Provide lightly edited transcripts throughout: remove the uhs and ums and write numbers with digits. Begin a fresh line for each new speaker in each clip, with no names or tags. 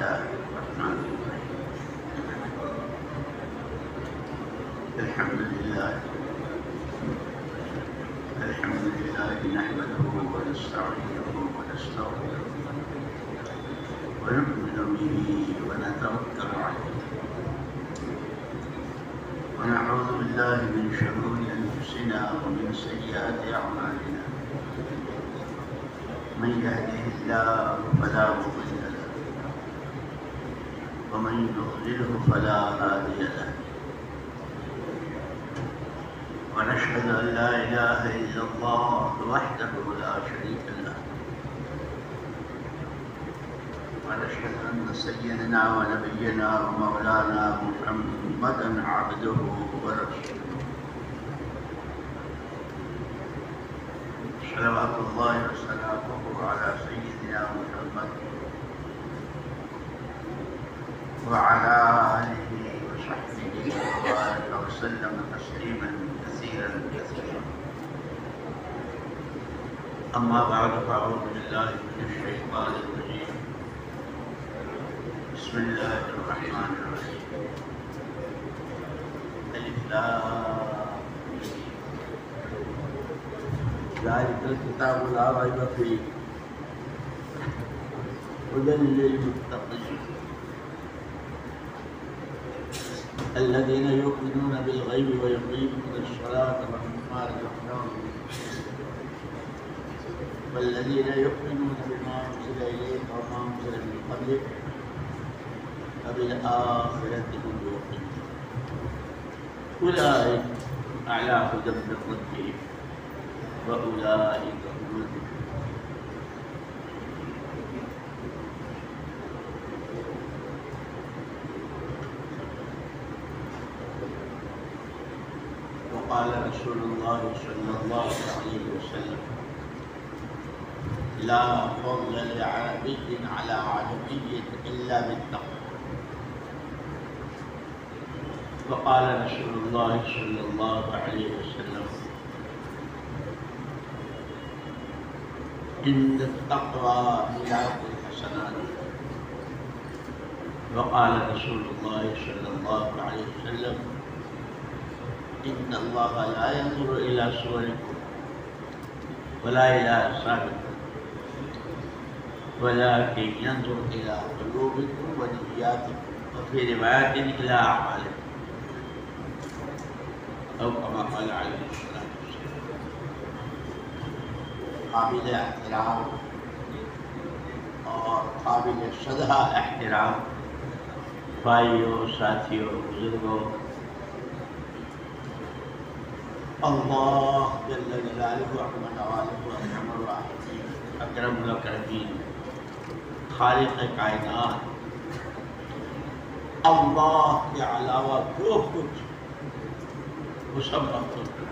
الله الرحمن الرحيم الحمد لله نحمده ونستعينه ونستغفره ونؤمن به ونتوكل عليه ونعوذ بالله من شرور أنفسنا ومن سيئات أعمالنا من يهده الله فلا مضل له ومن يضلله فلا هادي له ونشهد أن لا إله إلا الله وحده لا شريك له ونشهد أن سيدنا ونبينا ومولانا محمدا عبده ورسوله صلوات الله وسلامه على سيدنا محمد وعلى آله وصحبه وبارك وسلم تسليما كثيرا كثيرا أما بعد فأعوذ بالله من الشيطان الرجيم بسم الله الرحمن الرحيم ألف لام ذلك الكتاب لا ريب فيه هدى للمتقين الذين يؤمنون بالغيب ويقيمون الصلاة ومما رزقناهم والذين يؤمنون بما أنزل إليك وما أنزل من قبلك وبالآخرة هم يوقنون أولئك أعلى هدى من ربهم وأولئك هم المفلحون. وقال رسول الله صلى الله عليه وسلم لا فضل لعربي على عجمي إلا بالتقوى. وقال رسول الله صلى الله عليه وسلم إن التقوى ميراث الحسنات. وقال رسول الله صلى الله عليه وسلم إن الله لا ينظر إلى صوركم ولا إلى أجسامكم ولكن ينظر إلى قلوبكم ونياتكم وفي رواية إلى أعمالكم أو كما قال عليه الصلاة والسلام. قابل احترام اور قابل سدھا احترام بھائیوں، ساتھیوں، بزرگوں، اللہ جل جلالہ احمد والہ ارحم الراحمین اکرم الاکرمین خالق کائنات، اللہ کے علاوہ جو کچھ وہ سب مخلوق ہے.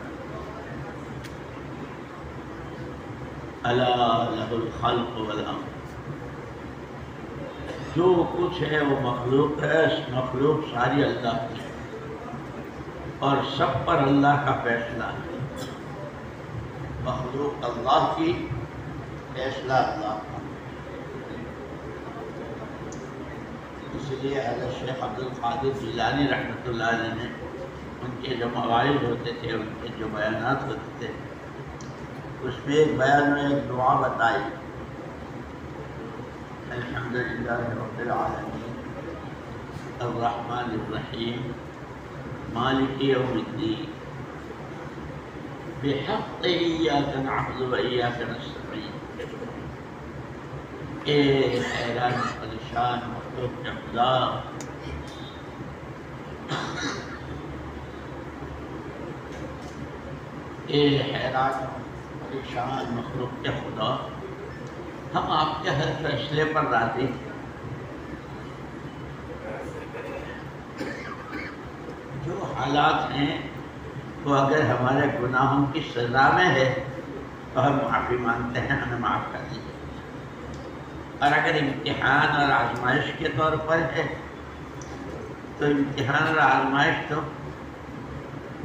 الا لہ الخلق والامر، جو کچھ ہے وہ مخلوق ہے، مخلوق ساری اللہ کی ہے اور سب پر اللہ کا فیصلہ ہے. مخلوق اللہ کی، فیصلہ اللہ کا. اس لیے حضرت شیخ عبد القادر جیلانی رحمۃ اللہ علیہ نے ان کے جو مواعظ ہوتے تھے، ان کے جو بیانات ہوتے تھے، اس میں ایک بیان میں ایک دعا بتائی، الحمدللہ رب العالمین الرحمن الرحیم مالک یوم الدین بحق ایاک نعبد و ایاک نستعین. اے حیران پریشان مخلوق کے خدا، اے حیران پریشان مخلوق کے خدا، ہم آپ کے ہر فیصلے پر راضی ہیں. جو حالات ہیں وہ اگر ہمارے گناہوں کی سزا میں ہے تو ہم معافی مانگتے ہیں، ہمیں معاف کر دیجیے. اور اگر امتحان اور آزمائش کے طور پر ہے تو امتحان اور آزمائش تو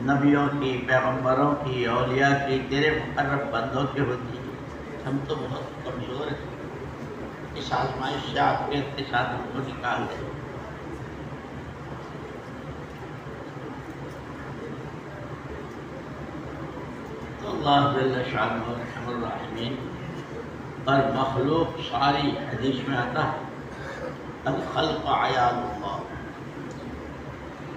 نبیوں کی، پیغمبروں کی، اولیاء کی، تیرے مقرب بندوں کی ہوتی ہے. ہم تو بہت کمزور ہیں. اس آزمائش سے عافیت کے ساتھ ہم کو نکال دے۔ تو اللہ جل شانہ ارحم الراحمین اور مخلوق ساری حدیث میں آتا ہے الخلق عیال اللہ،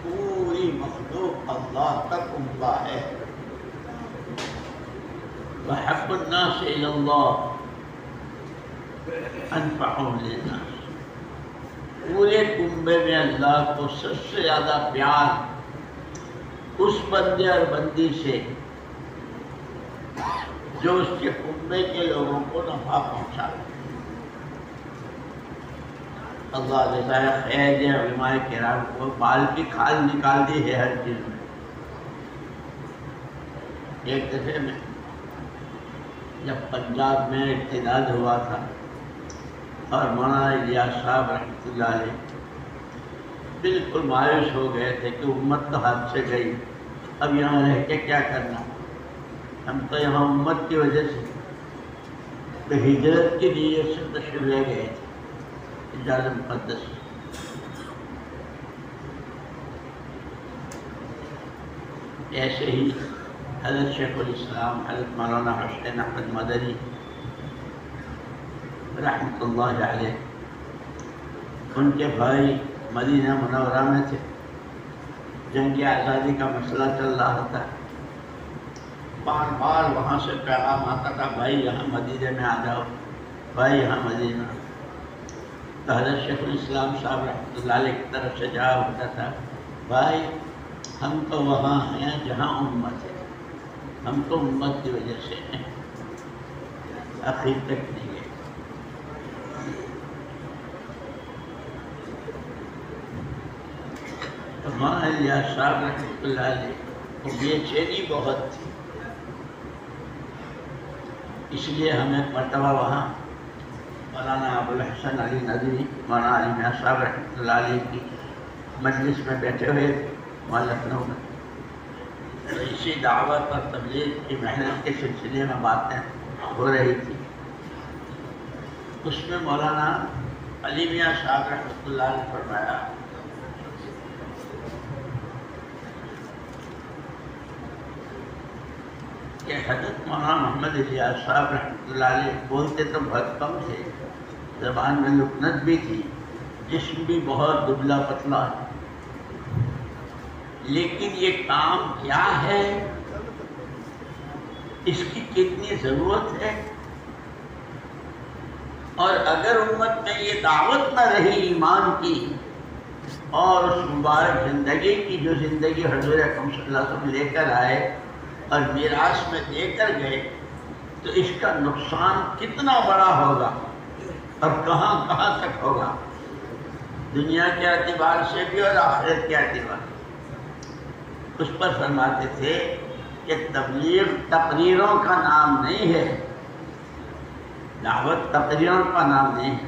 پوری مخلوق اللہ کا کنبہ ہے۔ وحب الناس الی اللہ انفعهم للناس، پورے کنبے میں اللہ کو سب سے زیادہ پیار اس بندے اور بندی سے جو اس کے کنبے کے لوگوں کو نفع پہنچا۔ اللہ جزائے خیر دے علماء کرام کو، بال کی کھال نکال دی ہے ہر چیز میں۔ ایک دفعہ میں جب پنجاب میں ارتداد ہوا تھا اور مولانا الیاس صاحب رحمۃ اللہ علیہ بالکل مایوس ہو گئے تھے کہ امت تو ہاتھ سے گئی، اب یہاں رہ کے کیا کرنا، ہم تو یہاں امت کی وجہ سے ہجرت کی نیت سے تشریف لے گئے تھے حجاز مقدس۔ ایسے ہی حضرت شیخ الاسلام حضرت مولانا حسین احمد مدنی رحمۃ اللہ علیہ، ان کے بھائی مدینہ منورہ میں تھے، جنگ آزادی کا مسئلہ چل رہا تھا، بار بار وہاں سے پیغام آتا تھا بھائی یہاں مدینہ میں آ جاؤ، بھائی یہاں مدینہ۔ تو حضرت شیخ الاسلام صاحب رحمۃ اللہ علیہ کی طرف سے جواب ہوتا تھا بھائی ہم تو وہاں ہیں جہاں امت ہے، ہم تو امت کی وجہ سے ہیں، آخر تک نہیں گئے۔ تو مولانا الیاس صاحب رحمۃ اللہ علیہ کو بے چینی بہت تھی، اس لیے ہم ایک مرتبہ وہاں مولانا ابوالحسن علی ندوی مولانا علی میاں صاحب رحمۃ اللہ علیہ کی مجلس میں بیٹھے ہوئے وہاں لکھنؤ میں، تو اسی دعوت اور تبلیغ کی محنت کے سلسلے میں باتیں ہو رہی تھی۔ اس میں مولانا علی میاں صاحب رحمۃ اللہ نے فرمایا کہ حضرت مولانا محمد الیاس صاحب رحمۃ اللہ علیہ بولتے تو بہت کم تھے، زبان میں لکنت بھی تھی، جسم بھی بہت دبلا پتلا، لیکن یہ کام کیا ہے، اس کی کتنی ضرورت ہے، اور اگر امت میں یہ دعوت نہ رہی ایمان کی اور اس مبارک زندگی کی جو زندگی حضور اکرم صلی اللہ علیہ وسلم لے کر آئے اور میراث میں دے کر گئے، تو اس کا نقصان کتنا بڑا ہوگا اور کہاں کہاں تک ہوگا، دنیا کے اعتبار سے بھی اور آخرت کے اعتبار سے۔ اس پر فرماتے تھے کہ تبلیغ تقریروں کا نام نہیں ہے، دعوت تقریروں کا نام نہیں ہے۔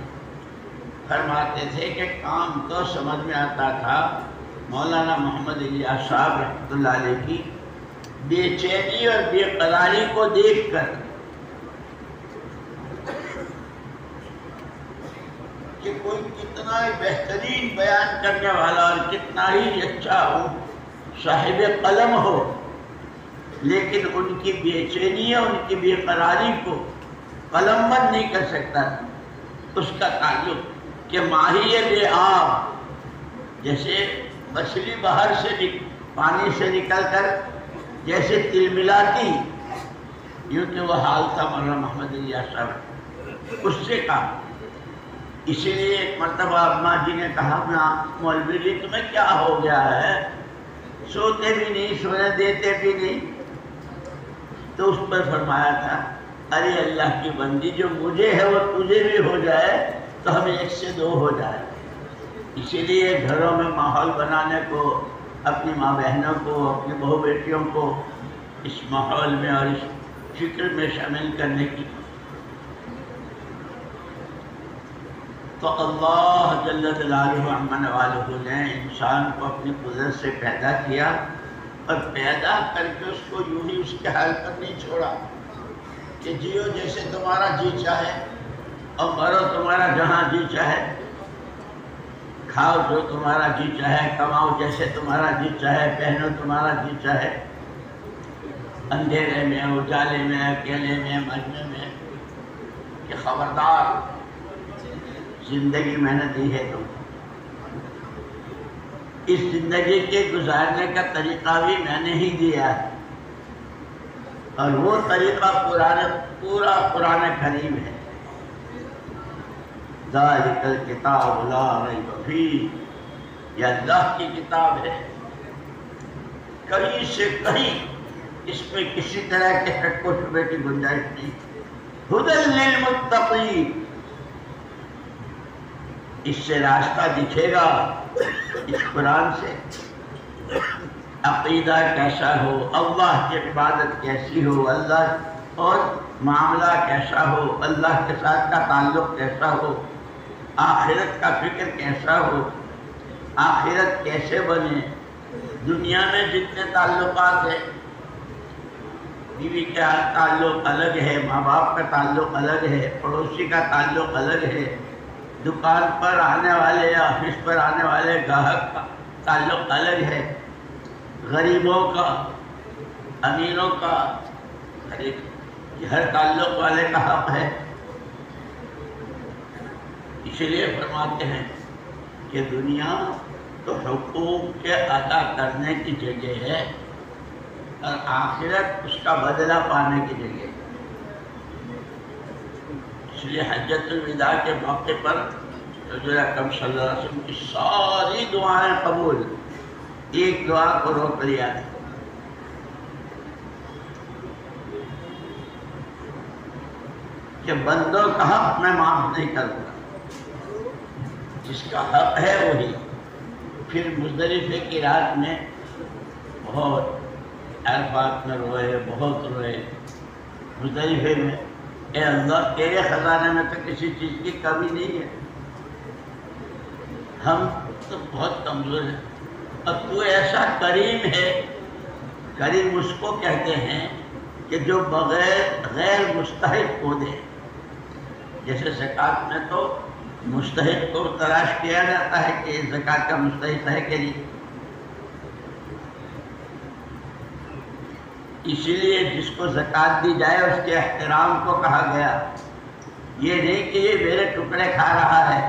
فرماتے تھے کہ کام تو سمجھ میں آتا تھا مولانا محمد الیاس صاحب رحمۃ اللہ علیہ کی بے چینی اور بے قراری کو دیکھ کر کہ کوئی کتنا ہی بہترین بیان کرنے والا اور کتنا ہی اچھا ہو، صاحب قلم ہو، لیکن ان کی بے چینی اور ان کی بے قراری کو قلم بند نہیں کر سکتا۔ اس کا تعلق کہ ماہی بے آب، جیسے مچھلی باہر سے پانی سے نکل کر جیسے تل ملاتی، یوں کہ وہ حال تھا مولانا محمد الیاس صاحب، اس سے کہا۔ اسی لیے ایک مرتبہ اماں جی نے کہا مولوی جی تمہیں کیا ہو گیا ہے، سوتے بھی نہیں، سونے دیتے بھی نہیں، تو اس پر فرمایا تھا ارے اللہ کی بندی جو مجھے ہے وہ تجھے بھی ہو جائے تو ہمیں ایک سے دو ہو جائے۔ اسی لیے گھروں میں ماحول بنانے کو، اپنی ماں بہنوں کو، اپنی بہو بیٹیوں کو اس ماحول میں اور اس فکر میں شامل کرنے کی، تو اللہ جل جلالہ عمن والہ نے انسان کو اپنی قدرت سے پیدا کیا اور پیدا کر کے اس کو یوں ہی اس کے حال پر نہیں چھوڑا کہ جیو جیسے تمہارا جی چاہے اور کرو تمہارا جہاں جی چاہے، کھاؤ جو تمہارا جی چاہے، کماؤ جیسے تمہارا جی چاہے، پہنو تمہارا جی چاہے، اندھیرے میں، اجالے میں، اکیلے میں، مجمع میں، کہ خبردار زندگی میں نے دی ہے تم، اس زندگی کے گزارنے کا طریقہ بھی میں نے ہی دیا ہے، اور وہ طریقہ پورا قرآن کریم ہے۔ ذالک الکتاب لا ریب فیہ، یہ اللہ کی کتاب ہے، کہیں سے کہیں اس میں کسی طرح کے شک و شبہ کی گنجائش نہیں۔ ھدی للمتقین، اس سے راستہ دکھے گا، اس قرآن سے عقیدہ کیسا ہو، اللہ کی عبادت کیسی ہو، اللہ اور معاملہ کیسا ہو، اللہ کے ساتھ کا تعلق کیسا ہو، آخرت کا فکر کیسا ہو، آخرت کیسے بنے۔ دنیا میں جتنے تعلقات ہیں، بیوی کا تعلق الگ ہے، ماں باپ کا تعلق الگ ہے، پڑوسی کا تعلق الگ ہے، دکان پر آنے والے یا آفس پر آنے والے گاہک کا تعلق الگ ہے، غریبوں کا، امیروں کا، ہر تعلق والے کا حق ہے۔ اس لیے فرماتے ہیں کہ دنیا تو حقوق کے ادا کرنے کی جگہ ہے، اور آخرت اس کا بدلہ پانے کی جگہ ہے۔ اس لیے حجۃ الوداع کے موقع پر حضور اکرم صلی اللہ علیہ وسلم کی ساری دعائیں قبول، ایک دعا کو روک لیا ہے کہ بندوں کا حق میں معاف نہیں کروں گا، جس کا حق ہے وہی۔ پھر مزدلفے کی رات میں بہت عرفات میں روئے، بہت روئے مزدلفے میں، اے اللہ تیرے خزانے میں تو کسی چیز کی کمی نہیں ہے، ہم تو بہت کمزور ہیں، اور تو ایسا کریم ہے۔ کریم اس کو کہتے ہیں کہ جو غیر مستحق کو دے، جیسے زکوٰۃ میں تو مستحق کو تلاش کیا جاتا ہے کہ زکوٰۃ کا مستحق ہے کہ نہیں، اسی لیے جس کو زکوٰۃ دی جائے اس کے احترام کو کہا گیا، یہ نہیں کہ یہ میرے ٹکڑے کھا رہا ہے،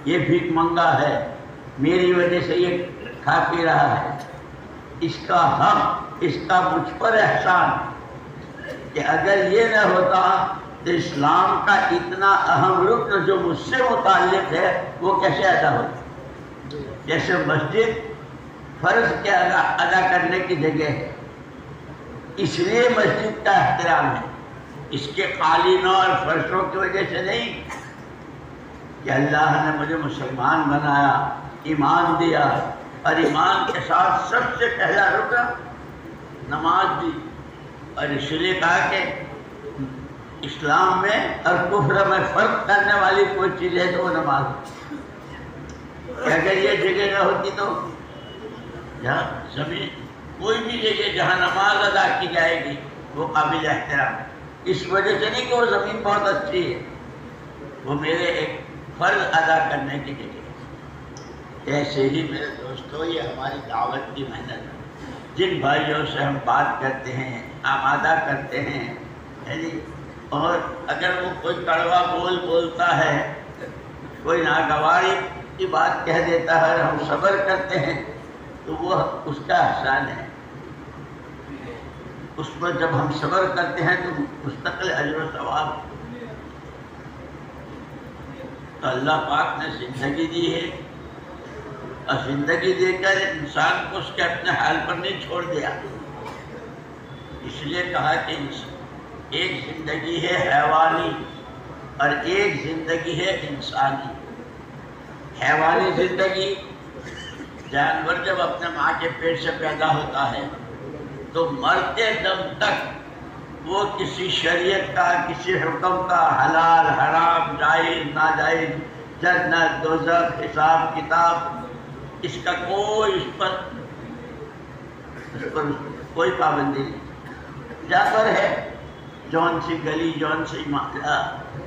یہ بھیک منگا ہے، میری وجہ سے یہ کھا پی رہا ہے، اس کا حق، اس کا مجھ پر احسان، کہ اگر یہ نہ ہوتا تو اسلام کا اتنا اہم رکن جو مجھ سے متعلق ہے وہ کیسے ادا ہوتا۔ جیسے مسجد فرض کے ادا کرنے کی جگہ ہے، اس لیے مسجد کا احترام ہے، اس کے قالینوں اور فرشوں کی وجہ سے نہیں کہ اللہ نے مجھے مسلمان بنایا، ایمان دیا، اور ایمان کے ساتھ سب سے پہلا رکن نماز دی، اور اس لیے کہا کہ اسلام میں اور کفر میں فرق کرنے والی کوئی چیز ہے تو وہ نماز ہے۔ کہ اگر یہ جگہ نہ ہوتی تو جہاں زمین، کوئی بھی جگہ جہاں نماز ادا کی جائے گی وہ قابل احترام ہے، اس وجہ سے نہیں کہ وہ زمین بہت اچھی ہے، وہ میرے ایک فرض ادا کرنے کی جگہ ہے۔ ایسے ہی میرے دوستو یہ ہماری دعوت کی محنت ہے، جن بھائیوں سے ہم بات کرتے ہیں، آمادہ کرتے ہیں، اور اگر وہ کوئی کڑوا بولتا ہے، کوئی ناگواری کی بات کہہ دیتا ہے، ہم صبر کرتے ہیں تو وہ اس کا احسان ہے، اس پر جب ہم صبر کرتے ہیں تو مستقل اجر و ثواب۔ تو اللہ پاک نے زندگی دی ہے، اور زندگی دے کر انسان کو اس کے اپنے حال پر نہیں چھوڑ دیا، اس لیے کہا کہ ایک زندگی ہے حیوانی اور ایک زندگی ہے انسانی۔ حیوانی زندگی، جانور جب اپنے ماں کے پیٹ سے پیدا ہوتا ہے تو مرتے دم تک وہ کسی شریعت کا، کسی حکم کا، حلال حرام، جائز ناجائز، جنت دوزخ، حساب کتاب، اس کا کوئی اس پر کوئی پابندی نہیں۔ جانور ہے، جون سی گلی، جون سی محلہ،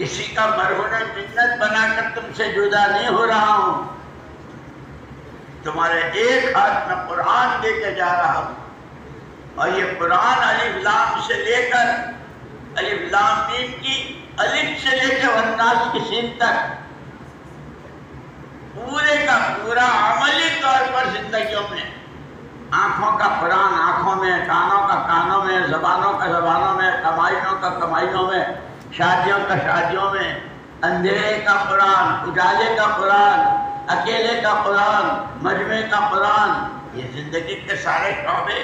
کسی کا مرہون منت بنا کر تم سے جدا نہیں ہو رہا ہوں، تمہارے ایک ہاتھ میں قرآن دے کے جا رہا ہوں، اور یہ قرآن الف لام سے لے کر الف لام میم کی الف سے لے کے والناس کی سین تک پورے کا پورا عملی طور پر زندگیوں میں، آنکھوں کا قرآن آنکھوں میں، کانوں کا کانوں میں، زبانوں کا زبانوں میں، کمائیوں کا کمائیوں میں، شادیوں کا شادیوں میں، اندھیرے کا قرآن، اجالے کا قرآن، اکیلے کا قرآن، مجمع کا قرآن، یہ زندگی کے سارے شعبے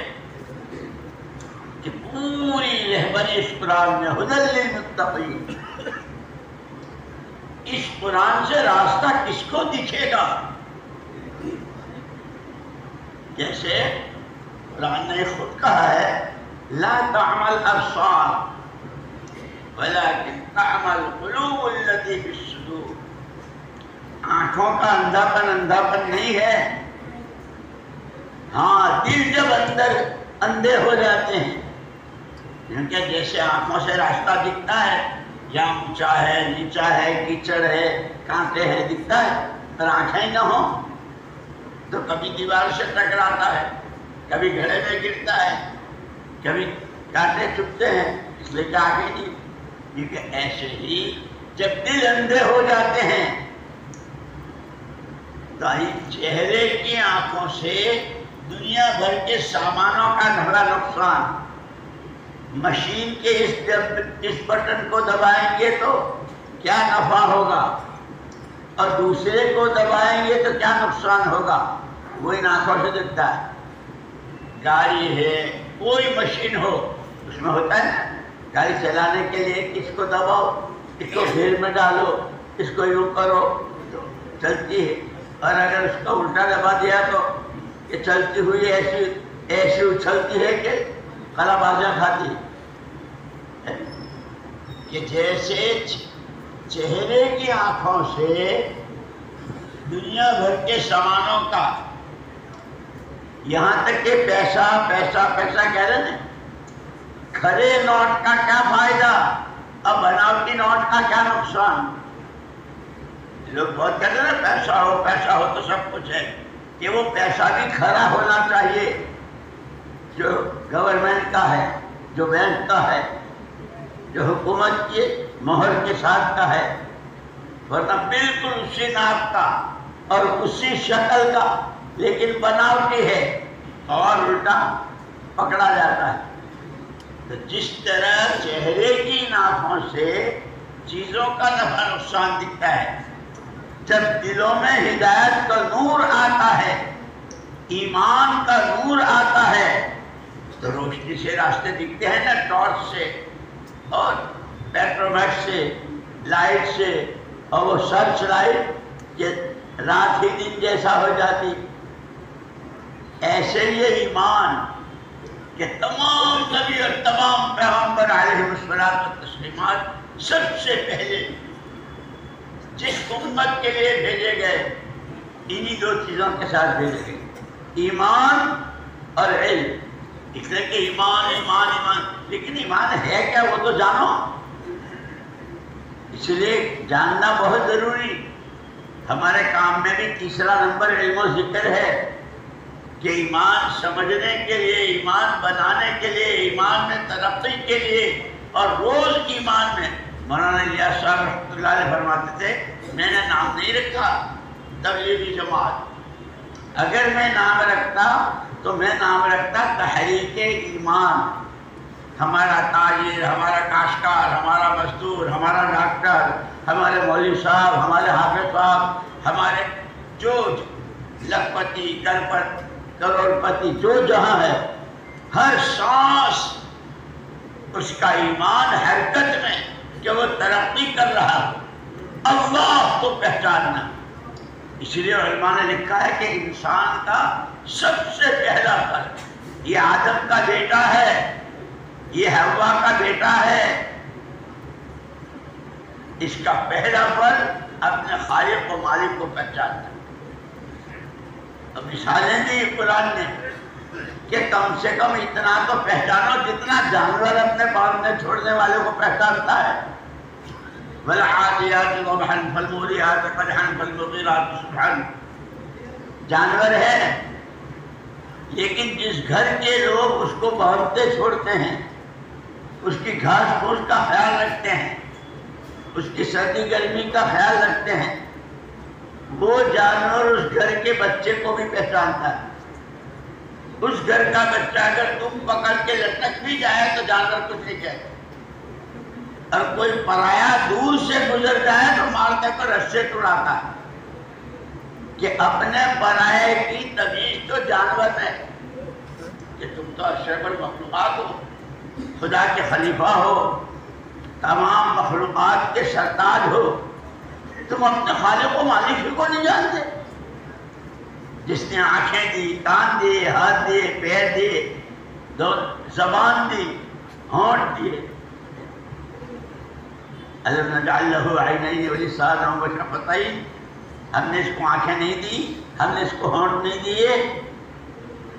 کہ پوری رہبری اس قرآن میں ھدی للمتقین۔ اس قرآن سے راستہ کس کو دکھے گا؟ جیسے قرآن نے خود کہا ہے لا تعمل ابصار ولكن تعمل قلوب التي في الصدور۔ آنکھوں کا اندھاپن نہیں ہے، ہاں دل جب اندر اندھے ہو جاتے ہیں، کیونکہ جیسے آنکھوں سے راستہ دکھتا ہے، جہاں اونچا ہے نیچا ہے کیچڑ ہے کانٹے ہیں دکھتا ہے، پر آنکھیں نہ ہوں تو کبھی دیوار سے ٹکراتا ہے، کبھی گھڑے میں گرتا ہے، کبھی کانٹے چبھتے ہیں، اس لیے کہ آگے نہیں۔ کیونکہ ایسے ہی جب دل اندھے ہو جاتے ہیں تو چہرے کی آنکھوں سے دنیا بھر کے سامانوں کا بڑا نقصان، مشین کے اس بٹن کو دبائیں گے تو کیا نفع ہوگا اور دوسرے کو دبائیں گے تو کیا نقصان ہوگا، وہ ان آنکھوں سے دکھتا ہے۔ گاڑی ہے، کوئی مشین ہو، اس میں ہوتا ہے نا، گاڑی چلانے کے لیے کس کو دباؤ، اس کو گھیر میں ڈالو، اس کو یوں کرو تو چلتی ہے، اور اگر اس کو الٹا دبا دیا تو یہ چلتی ہوئی ایسی اچھلتی ہے کہ خلا بازیاں کھاتی ہے۔ کہ جیسے چہرے کی آنکھوں سے دنیا بھر کے سامانوں کا، یہاں تک کہ پیسہ پیسہ پیسہ کہہ رہے ہیں، کھرے نوٹ کا کیا فائدہ اور بناوٹی نوٹ کا کیا نقصان؟ لوگ بہت کہتے ہیں نا پیسہ ہو تو سب کچھ ہے، کہ وہ پیسہ بھی کھرا ہونا چاہیے جو گورنمنٹ کا ہے، جو بینک کا ہے، جو حکومت کی مہر کے ساتھ کا ہے، ورنہ بالکل اسی ناپ کا اور اسی شکل کا لیکن بناوٹی ہے اور الٹا پکڑا جاتا ہے۔ تو جس طرح چہرے کی آنکھوں سے چیزوں کا نفع نقصان دکھتا ہے، جب دلوں میں ہدایت کا نور آتا ہے، ایمان کا نور آتا ہے تو روشنی سے راستے دکھتے ہیں نا، ٹارچ سے اور پیٹرومیکس سے، لائٹ سے، اور وہ سرچ لائٹ کہ رات ہی دن جیسا ہو جاتی۔ ایسے یہ ایمان کہ تمام نبی اور تمام پیغمبر علیہ الصلوۃ والتسلیمات سب سے پہلے جس امت کے لیے بھیجے گئے انہی دو چیزوں کے ساتھ بھیجے گئے، ایمان اور علم۔ اس لیے کہ ایمان ایمان ایمان، لیکن ایمان ہے کیا وہ تو جانو، اس لیے جاننا بہت ضروری۔ ہمارے کام میں بھی تیسرا نمبر علم و ذکر ہے کہ ایمان سمجھنے کے لیے، ایمان بنانے کے لیے، ایمان میں ترقی کے لیے، اور روز ایمان میں مولانا الیاس صاحب رحمۃ اللہ علیہ فرماتے تھے میں نے نام نہیں رکھا تبلیغی جماعت، اگر میں نام رکھتا تو میں نام رکھتا تحریک ایمان۔ ہمارا تاجر، ہمارا کاشتکار، ہمارا مزدور، ہمارا ڈاکٹر، ہمارے مولوی صاحب، ہمارے حافظ صاحب، ہمارے جو لکھپتی کروڑ پتی جو جہاں ہے، ہر سانس اس کا ایمان حرکت میں کہ وہ ترقی کر رہا اللہ کو پہچاننا۔ اس لیے علماء نے لکھا ہے کہ انسان کا سب سے پہلا فرد یہ آدم کا بیٹا ہے، یہ حوا کا بیٹا ہے، اس کا پہلا فرد اپنے خالق و مالک کو پہچاننا۔ اب مثالیں دی قرآن نے کہ کم سے کم اتنا تو پہچانو جتنا جانور اپنے باغ میں چھوڑنے والے کو پہچانتا ہے۔ والعادیات ضبحا فالموریات قدحا فالمغیرات صبحا. جانور ہے لیکن جس گھر کے لوگ اس کو باندھتے چھوڑتے ہیں، اس کی گھاس پھوس کا خیال رکھتے ہیں، اس کی سردی گرمی کا خیال رکھتے ہیں، وہ جانور اس گھر کے بچے کو بھی پہچانتا ہے. اس گھر کا بچہ اگر تم پکڑ کے لٹک بھی جائے تو جانور کچھ نہیں کہتا، اور کوئی پرایا دور سے گزر جائے تو مارتے کو رسے توڑاتا ہے. کہ اپنے پرائے کی تمیز تو جانور ہے کہ تم تو اشرف المخلوقات ہو، خدا کے خلیفہ ہو، تمام مخلوقات کے سرتاج ہو، تم اپنے خالق و مالک کو نہیں جانتے؟ جس نے آنکھیں دی، کان دیے، ہاتھ دیے، پیر دیے، زبان دی، ہونٹ دیے. الم نجعل له عینین ولسانا وشفتین. ہم نے اس کو آنکھیں نہیں دی، ہم نے اس کو ہونٹ نہیں دیے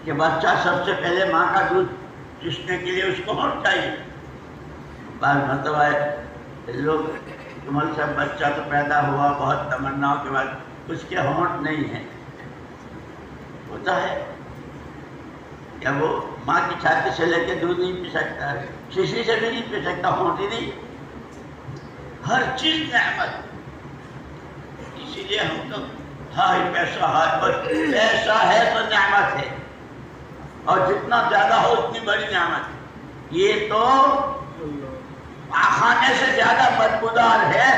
کہ بچہ سب سے پہلے ماں کا دودھ چوسنے کے لیے اس کو ہونٹ چاہیے. بعض مرتبہ لوگ کمل صاحب بچہ تو پیدا ہوا بہت تمناؤں کے بعد اس کے ہونٹ نہیں ہیں. ہوتا ہے کیا وہ ماں کی چھاتی سے لے کے دودھ نہیں پی سکتا ہے، شیشی سے بھی نہیں پی سکتا، ہونٹ ہی نہیں. ہر چیز نعمت. اسی لیے ہم تو ہائی پیسہ ہائی، بس پیسہ ہے تو نعمت ہے، اور جتنا زیادہ ہو اتنی بڑی نعمت ہے. یہ تو کھانے سے زیادہ بدبودار ہے.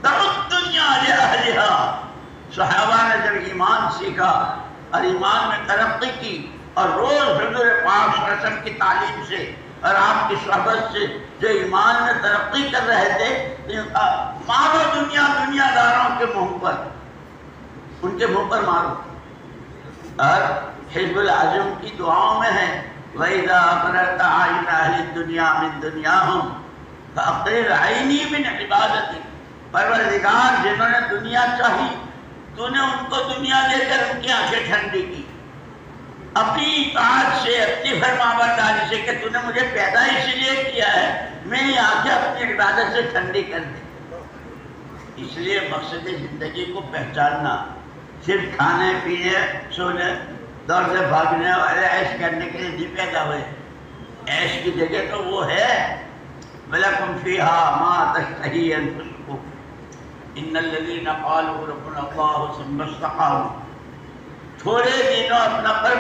دعت دنیا لأہلہا. صحابہ نے جب ایمان سیکھا اور ایمان میں ترقی کی اور روز حضور پاک صلی اللہ علیہ وسلم کی تعلیم سے اور آپ کی صحبت سے جو ایمان میں ترقی کر رہے تھے، مارو دنیا دنیا داروں کے منہ پر، ان کے منہ پر مارو. اور حزب العظم کی دعاؤں میں ہے وَإِذَا أَقْرَرْتَ عَيْنَ أَهْلِ الدُّنْيَا مِن دُنْيَاهُمْ فَأَقْرِرْ عَيْنِي مِنْ عِبَادَتِكَ. پروردگار جنہوں نے دنیا چاہی تو نے ان کو دنیا دے کر ان کی آنکھیں ٹھنڈی کی، اپنی اطاعت سے، اپنی فرمانبرداری سے کہ تو نے مجھے پیدا اس لیے کیا ہے، میری آنکھیں اپنی عبادت سے ٹھنڈی کر دے. اس لیے مقصد زندگی کو پہچاننا صرف کھانے پینے سونے دور سے بھاگنے والے عیش کرنے کے لیے نہیں پیدا ہوئے. عیش کی جگہ تو وہ ہے وَلَكُمْ فِيهَا مَا تَشْتَهِي أَنفُسُكُمْ إِنَّ الَّذِينَ قَالُوا رَبُّنَا اللَّهُ ثُمَّ اسْتَقَامُوا. تھوڑے دنوں اپنا پر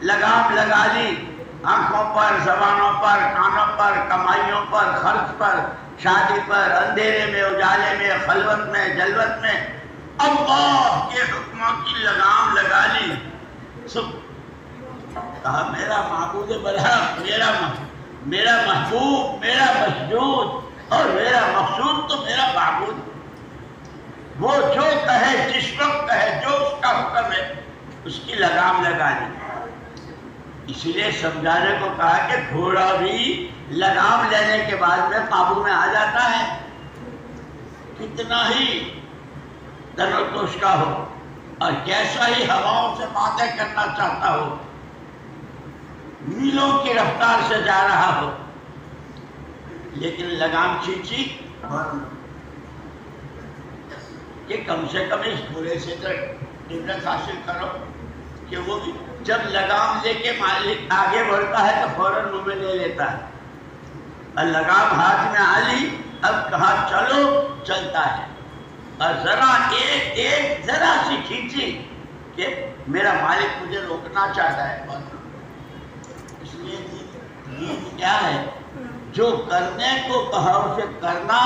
لگام لگا لی، آنکھوں پر، زبانوں پر، کانوں پر، کمائیوں پر، خرچ پر، شادی پر، اندھیرے میں، اجالے میں، خلوت میں، جلوت میں اللہ کے حکموں کی لگام لگا لی. کہا میرا معبود برحق، میرا محبوب، میرا مسجود اور میرا مقصود تو میرا معبود. وہ جو کہے، جس وقت کہے، جو اس کا حکم ہے اس کی لگام لگا لی. اسی لیے سمجھانے کو کہا کہ گھوڑا بھی لگام لینے کے بعد میں قابو میں آ جاتا ہے، کتنا ہی تنوش کا ہو اور کیسا ہی ہواؤں سے باتیں کرنا چاہتا ہو، میلوں کی رفتار سے جا رہا ہو، لیکن لگام کھینچی کہ کم سے کم اس گھوڑے سے تو عبرت حاصل کرو کہ وہ جب لگام لے کے مالک آگے بڑھتا ہے تو فوراً منہ میں لے لیتا ہے، اور لگام ہاتھ میں آ لی، اب کہا چلو، چلتا ہے. اور ذرا ایک ذرا سی کھینچی کہ میرا مالک مجھے روکنا چاہتا ہے. اس لیے دین کیا ہے؟ جو کرنے کو کہا اسے کرنا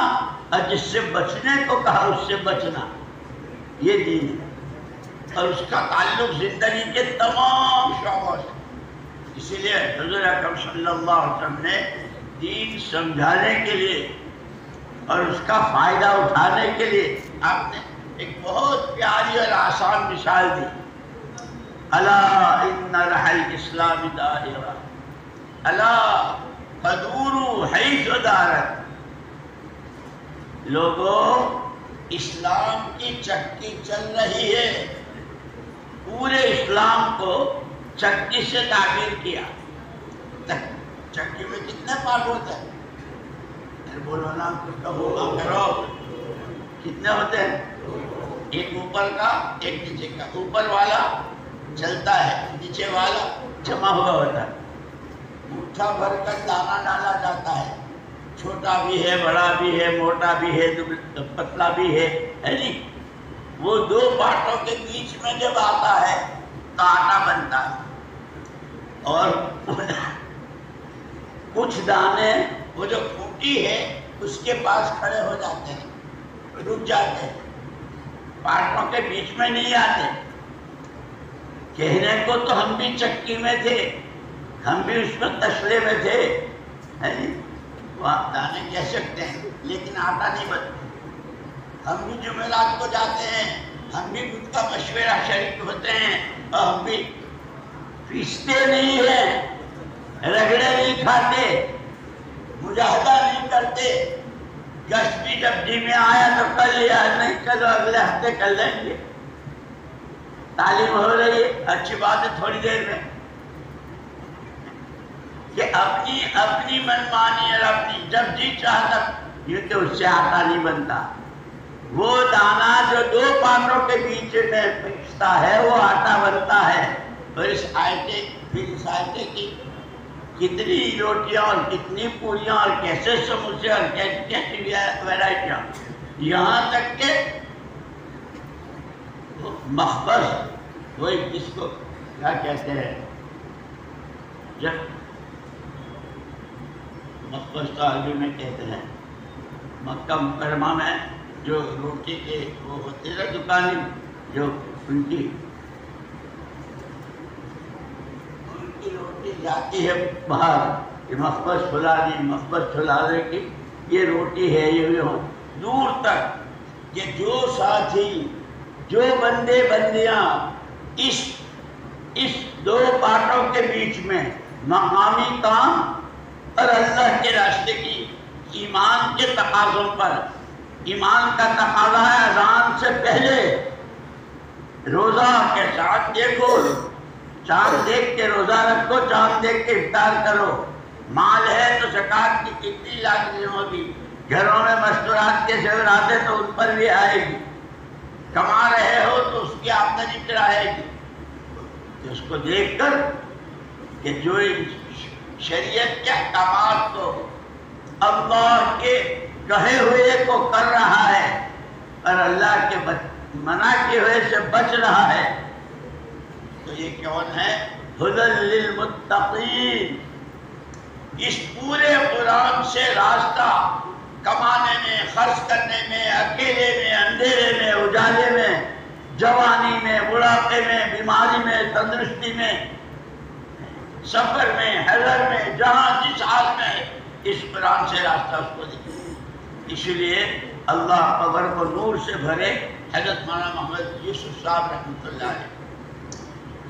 اور جس سے بچنے کو کہا اس سے بچنا، یہ دین ہے. اور اس کا تعلق زندگی کے تمام شعبوں سے. اسی لیے حضور اکرم صلی اللہ علیہ وسلم نے دین سمجھانے کے لیے اور اس کا فائدہ اٹھانے کے لیے آپ نے ایک بہت پیاری اور آسان مثال دی. الا ان رحل الاسلام دائرہ الا فدوروا حیث دارت. لوگوں، اسلام کی چکی چل رہی ہے. پورے اسلام کو چکی سے تعبیر کیا. چکی میں کتنے پارٹ ہوتے ہیں؟ پھر بولو نا کچھ کا ہوگا کرو. کتنے ہوتے ہیں؟ ایک اوپر کا ایک نیچے کا. اوپر والا چلتا ہے, نیچے والا جمع ہوا ہوتا ہے. مٹھا بھر کر دانا ڈالا جاتا ہے, چھوٹا بھی ہے, بڑا بھی ہے, موٹا بھی ہے, پتلا بھی ہے نہیں. وہ دو پارٹوں کے بیچ میں جب آتا ہے تو آٹا بنتا ہے. اور کچھ دانے وہ جو پھوٹی ہے اس کے پاس کھڑے ہو جاتے ہیں, رک جاتے ہیں, پارٹوں کے بیچ میں نہیں آتے. کہنے کو تو ہم بھی چکی میں تھے, ہم بھی اس میں تسلے میں تھے, وہ آپ دانے کہہ سکتے ہیں, لیکن آٹا نہیں بنتا. ہم بھی جمعرات کو جاتے ہیں, ہم بھی خود کا مشورہ شریک ہوتے ہیں, اور ہم بھی پیستے نہیں ہیں, رگڑے نہیں کھاتے, مجاہدہ نہیں کرتے. گشت بھی جب جی میں آیا تو کر لیا, نہیں چلو اگلے ہفتے کر لیں گے. تعلیم ہو رہی ہے, اچھی بات ہے, تھوڑی دیر میں کہ اپنی منمانی اور اپنی جب جی چاہتا, یہ کہ اس سے آٹا نہیں بنتا. وہ دانا جو دو پارٹوں کے بیچ میں پھستا ہے وہ آٹا بنتا ہے. اور اس آیتے کی کتنی روٹیاں اور کتنی پوریاں اور کیسے سموسے اور کیسی ویرائٹیاں, یہاں تک کہ مخبز, وہی جس کو کیا کہتے ہیں, جب مخبز تو عربی میں کہتے ہیں, مکہ مکرمہ میں جو روٹی کے وہ ہوتے ہیں دکانیں, جو ان کی روٹی جاتی ہے باہر, یہ مخبز پھلانے کی یہ روٹی ہے. یہ دور تک کہ جو ساتھی, جو بندے بندیاں اس دو پارٹوں کے بیچ میں مقامی کام اور اللہ کے راستے کی ایمان کے تقاضوں پر, ایمان کا تقاضا ہے اذان سے پہلے روزہ کے ساتھ دیکھو, چاند دیکھ کے روزہ رکھو, چاند دیکھ کے افطار کرو. مال ہے تو زکوٰۃ کی کتنی لازمی ہوگی, گھروں میں مستورات کے زیورات ہیں تو ان پر بھی آئے گی. کما رہے ہو تو اس کی آمدنی پر آئے گی. کہ اس کو دیکھ کر کہ جو شریعت کے احکامات کو اللہ کے کہے ہوئے کو کر رہا ہے اور اللہ کے منع کیے ہوئے سے بچ رہا ہے, تو یہ کون ہے؟ ہدی للمتقین. اس پورے قرآن سے راستہ کمانے میں, خرچ کرنے میں, اکیلے میں, اندھیرے میں, اجالے میں, جوانی میں, بڑھاپے میں, بیماری میں, تندرستی میں, سفر میں, حضر میں, جہاں جس حال میں, اس قرآن سے راستہ اس کو دکھے. اس لیے اللہ قبر کو نور سے بھرے. حضرت مولانا محمد یوسف صاحب رحمۃ اللہ علیہ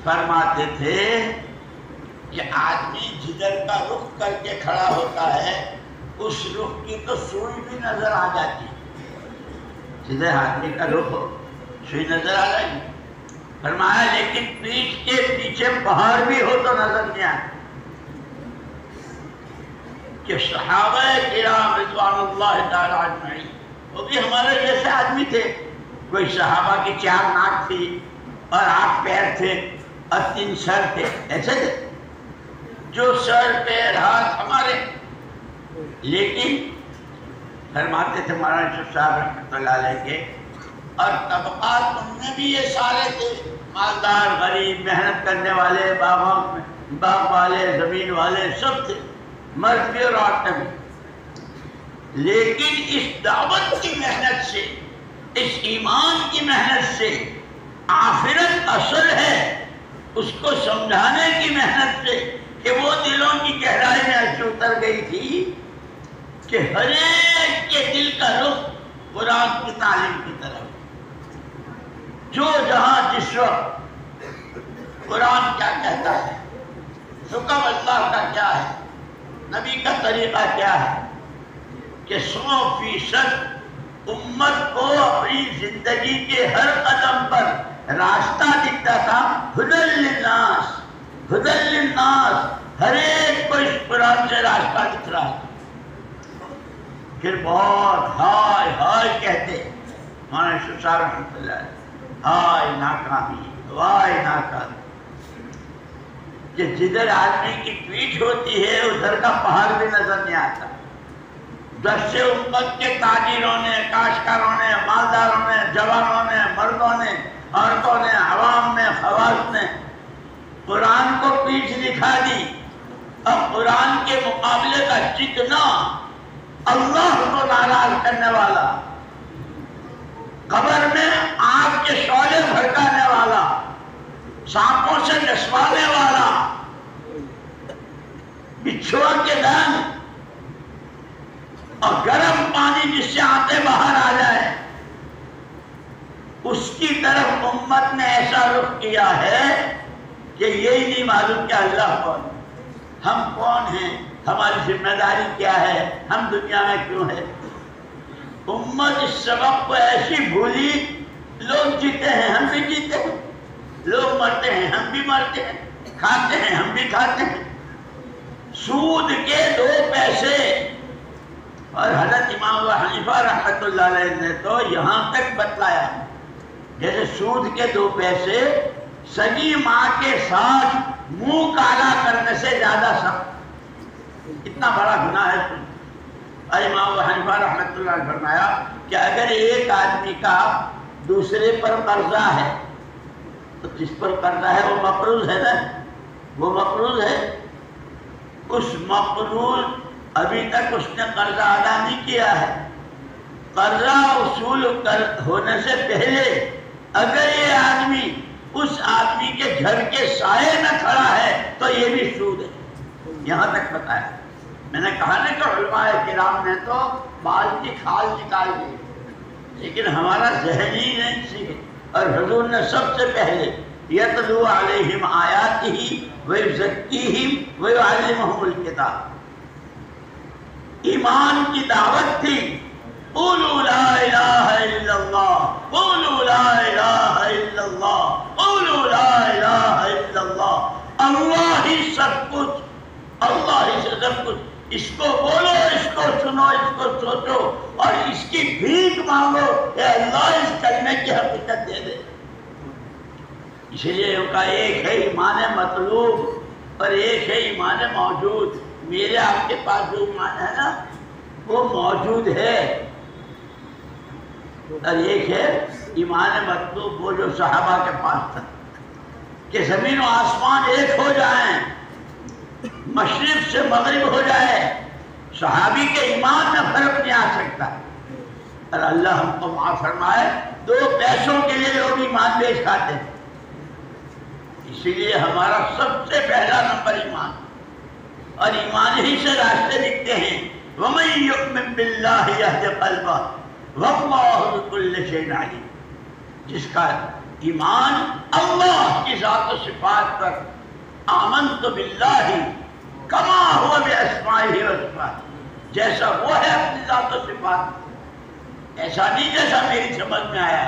فرماتے تھے کہ آدمی جدھر کا رخ کر کے کھڑا ہوتا ہے اس رخ کی تو سوئی بھی نظر آ جاتی. جدھر آدمی کا رخ ہو سوئی نظر آ جائے گی. فرمایا لیکن پیٹھ کے پیچھے پہاڑ بھی ہو تو نظر نہیں آئے. کہ صحابہ کرام رضوان اللہ تعالی اجمعین وہ بھی ہمارے جیسے آدمی تھے. کوئی صحابہ کی 4 ناک تھی اور 8 پیر تھے اور 3 سر تھے, ایسے تھے جو سر پیر ہاتھ ہمارے. لیکن فرماتے تھے مولانا یوسف صاحب رحمۃ اللہ علیہ کے, اور طبقات ان میں بھی یہ سارے تھے, مالدار, غریب, محنت کرنے والے, باغ والے, زمین والے, سب تھے, مرد بھی اور عورتیں بھی. لیکن اس دعوت کی محنت سے, اس ایمان کی محنت سے, آخرت اصل ہے اس کو سمجھانے کی محنت سے, کہ وہ دلوں کی گہرائی میں ایسی اتر گئی تھی کہ ہر ایک کے دل کا رخ قرآن کی تعلیم کی طرف. جو جہاں جس وقت قرآن کیا کہتا ہے, حکم اللہ کا کیا ہے, نبی کا طریقہ کیا ہے, کہ 100% امت کو اپنی زندگی کے ہر قدم پر راستہ دکھتا تھا. ہدی للناس, ہدی للناس, ہر ایک کو اس قرآن سے راستہ دکھ رہا ہے. پھر بہت ہائے ہائے کہتے مولانا یوسف صاحب رحمۃ اللہ علیہ، ہائے ناکامی، وائے ناکامی، کہ جدھر آدمی کی پیٹھ ہوتی ہے ادھر کا پہاڑ بھی نظر نہیں آتا۔ دس سے امت کے تاجروں نے، کاشتکاروں نے، مالداروں نے، جوانوں نے، مردوں نے، عورتوں نے، عوام نے، خواص نے قرآن کو پیٹھ دکھا دی، اب قرآن کے مقابلے کا جتنا اللہ کو ناراض کرنے والا، قبر میں آگ کے شعلے بھڑکانے والا، سانپوں سے ڈسوانے والا، بچھوا کے دم اور گرم پانی جس سے آتے باہر آ جائے، اس کی طرف امت نے ایسا رخ کیا ہے کہ یہی نہیں معلوم کہ اللہ کون، ہم کون ہیں، ہماری ذمہ داری کیا ہے، ہم دنیا میں کیوں ہیں۔ امت اس سبق کو ایسی بھولی، لوگ جیتے ہیں ہم بھی جیتے ہیں، لوگ مرتے ہیں ہم بھی مرتے ہیں، کھاتے ہیں ہم بھی کھاتے ہیں۔ سود کے 2 پیسے، اور حضرت امام ابو حنیفہ رحمۃ اللہ علیہ نے تو یہاں تک بتلایا جیسے سود کے 2 پیسے سگی ماں کے ساتھ منہ کالا کرنے سے زیادہ سخت، اتنا بڑا گناہ ہے۔ اور امام ابو حنیفہ رحمۃ اللہ علیہ نے فرمایا کہ اگر ایک آدمی کا دوسرے پر قرضہ ہے تو جس پر قرضہ ہے وہ مقروض ہے نا، وہ مقروض ہے، اس مقروض ابھی تک اس نے قرضہ ادا نہیں کیا ہے، قرضہ وصول ہونے سے پہلے اگر یہ آدمی اس آدمی کے گھر کے سائے نہ کھڑا ہے تو یہ بھی سود ہے، یہاں تک بتایا۔ میں نے کہا نا کہ علماء کرام نے تو بال کی کھال نکال دی، لیکن ہمارا ذہن ہی نہیں سیکھے، اور حضور نے سب سے پہلے یتلو علیہم آیاتہ ویزکیہم ویعلمہم الکتاب، ایمان کی دعوت تھی، قولوا لا الہ الا اللہ، قولوا لا الہ الا اللہ، قولوا لا الہ الا اللہ، اللہ ہی سب کچھ، اللہ ہی سے سب کچھ، اس کو بولو، اس کو سنو، اس کو سوچو اور اس کی بھیک مانگو کہ اللہ اس کلمے کی حقیقت دے دے۔ اس لیے ان کا ایک ہے ایمان مطلوب اور ایک ہے ایمان موجود۔ میرے آپ کے پاس جو ایمان ہے نا وہ موجود ہے، اور ایک ہے ایمان مطلوب، وہ جو صحابہ کے پاس تھا کہ زمین و آسمان ایک ہو جائیں، مشرق سے مغرب ہو جائے، صحابی کے ایمان میں فرق نہیں آ سکتا۔ اور اللہ ہم کو معاف فرمائے 2 پیسوں کے لیے لوگ ایمان بیچ کھاتے ہیں، اسی لیے ہمارا سب سے پہلا نمبر ایمان، اور ایمان ہی سے راستے دکھتے ہیں۔ وَمَن يُؤْمِن بِاللَّهِ يَهْدِ قَلْبَهُ وَاللَّهُ بِكُلِّ شَيْءٍ عَلِيمٌ، جس کا ایمان اللہ کی ذات و صفات پر، آمنت باللہ کما ہوا باسمائہ و صفاتہ، جیسا وہ ہے اپنی ذات و صفات، ایسا نہیں جیسا میری سمجھ میں آیا۔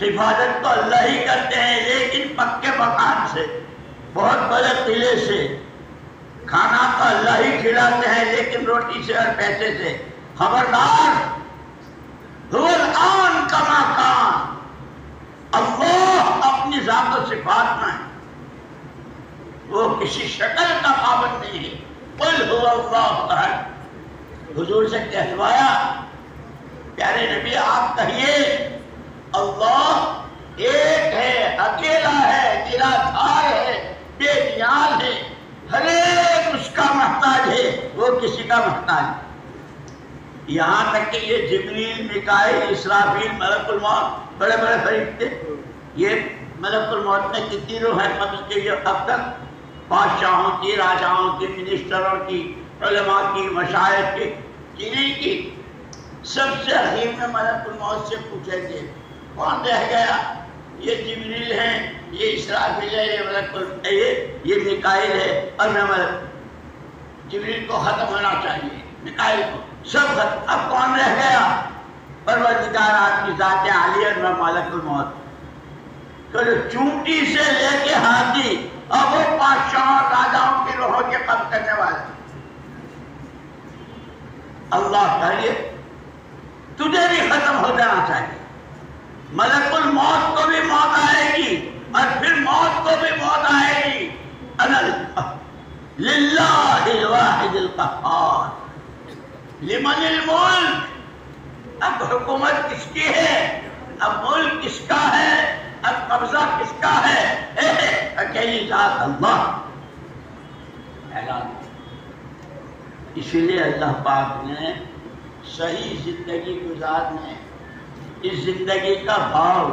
حفاظت تو اللہ ہی کرتے ہیں، لیکن پکے مکان سے، بہت بڑے قلعے سے، کھانا تو اللہ ہی کھلاتے ہیں لیکن روٹی سے اور پیسے سے۔ خبردار، هو الآن کما کان، اللہ اپنی ذات و صفات میں ہے، وہ کسی شکل کا پابند نہیں ہے۔ قل هو اللہ احد، حضور سے کہلوایا پیارے نبی آپ کہیے اللہ ایک ہے، اکیلا ہے، نرادھار ہے، بے نیاز ہے، ہر ایک اس کا محتاج ہے، وہ کسی کا محتاج ہے۔ یہاں تک کہ یہ جبریل، میکائیل، اسرافیل، ملک الموت بڑے بڑے فرشتے، یہ ملک الموت میں کتنی روح ہے مطلب کہ یہ اب تک بادشاہوں کی، راجاؤں کی، منسٹروں کی، علماء کی، مشائخ کی نہیں کی، سب سے اخیر میں ملک الموت سے پوچھے گے کون رہ گیا؟ یہ جبریل ہیں، یہ اسرافیل ہے، یہ ملک یہ میکائیل ہے، اور میں ملک جبریل کو ختم ہونا چاہیے، میکائیل کو سب ختم، اب کون رہ گیا؟ پروردگار آپ کی ذات عالی اور میں ملک الموت۔ تو چونٹی سے لے کے ہاتھی اب وہ بادشاہوں اور راجاؤں کی روحوں کے قبض کرنے والے، اللہ کہے تجھے بھی ختم ہو جانا چاہیے، ملک الموت کو بھی موت آئے گی اور پھر موت کو بھی موت آئے گی۔ للہ الواحد القہار، لمن الملک، اب حکومت کس کی ہے، اب ملک کس کا ہے، اب قبضہ کس کا ہے، اکیلی ذات اللہ۔ اعلان، اسی لیے اللہ پاک نے صحیح زندگی گزارنے، اس زندگی کا بھاؤ،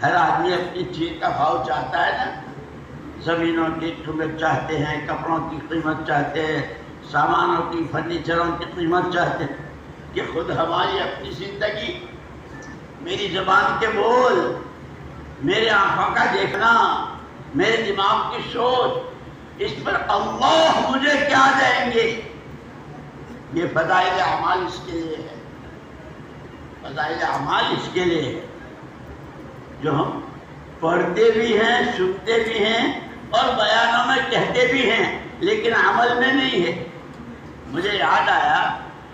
ہر آدمی اپنی چیز کا بھاؤ چاہتا ہے نا، زمینوں کی قیمت چاہتے ہیں، کپڑوں کی قیمت چاہتے ہیں، سامانوں کی، فرنیچروں کی قیمت چاہتے ہیں، کہ خود ہماری اپنی زندگی، میری زبان کے بول، میرے آنکھوں کا دیکھنا، میرے دماغ کی سوچ، اس پر اللہ مجھے کیا دیں گے، یہ فضائل اعمال اس کے لیے ہے، فضائل اعمال اس کے لیے ہے، جو ہم پڑھتے بھی ہیں، سنتے بھی ہیں اور بیانوں میں کہتے بھی ہیں، لیکن عمل میں نہیں ہے۔ مجھے یاد آیا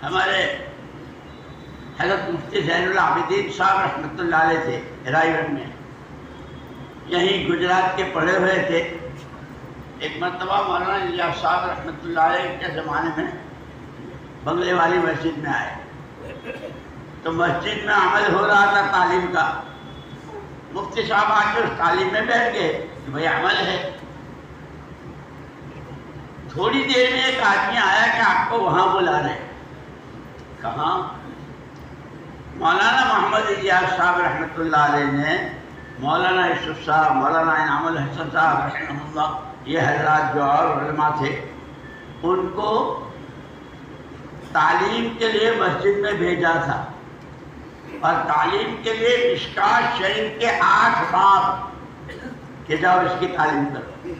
ہمارے حضرت مفتی زین العابدین صاحب رحمۃ اللہ علیہ تھے رائے میں، یہیں گجرات کے پڑھے ہوئے تھے۔ ایک مرتبہ مولانا الیاس صاحب رحمۃ اللہ علیہ کے زمانے میں بنگلے والی مسجد میں آئے، تو مسجد میں عمل ہو رہا تھا تعلیم کا، مفتی صاحب آ کے اس تعلیم میں بیٹھ گئے کہ بھائی عمل ہے۔ تھوڑی دیر میں ایک آدمی آیا کہ آپ کو وہاں بلا رہے ہیں۔ کہاں؟ مولانا محمد الیاس صاحب رحمۃ اللہ علیہ نے مولانا یوسف صاحب، مولانا انعام الحسن صاحب رحمہ اللہ، یہ حضرات جو اور علماء تھے، ان کو تعلیم کے لیے مسجد میں بھیجا تھا، اور تعلیم کے لیے مشکات شریف کے 8 باب کہ جاؤ اس کی تعلیم کرو۔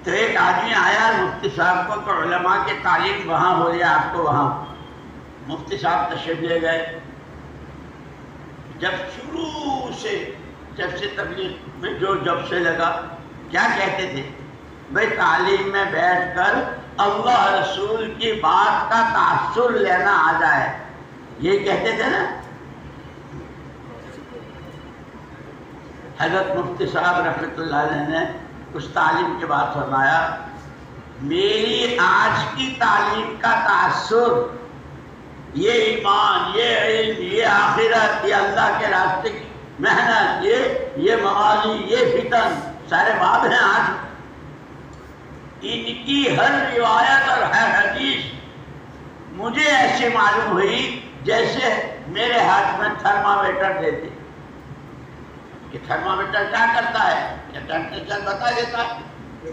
تو ایک آدمی آیا مفتی صاحب کو کہ علماء کی تعلیم وہاں ہو رہی ہے، آپ کو وہاں۔ مفتی صاحب تشریف لے گئے۔ جب شروع سے، جب سے تبلیغ میں جب سے لگا، کیا کہتے تھے؟ بھائی تعلیم میں بیٹھ کر اللہ رسول کی بات کا تاثر لینا آ جائے، یہ کہتے تھے نا۔ حضرت مفتی صاحب رحمۃ اللہ علیہ نے اس تعلیم کے بعد فرمایا، میری آج کی تعلیم کا تاثر، یہ ایمان، یہ علم، یہ آخرت، یہ اللہ کے راستے کی محنت، یہ مغازی، یہ فتن، سارے باب ہیں آج، ان کی ہر روایت اور ہر حدیث مجھے ایسی معلوم ہوئی جیسے میرے ہاتھ میں تھرمامیٹر دیتے، کہ تھرمامیٹر کیا کرتا ہے، یہ ٹیمپریچر بتا دیتا ہے۔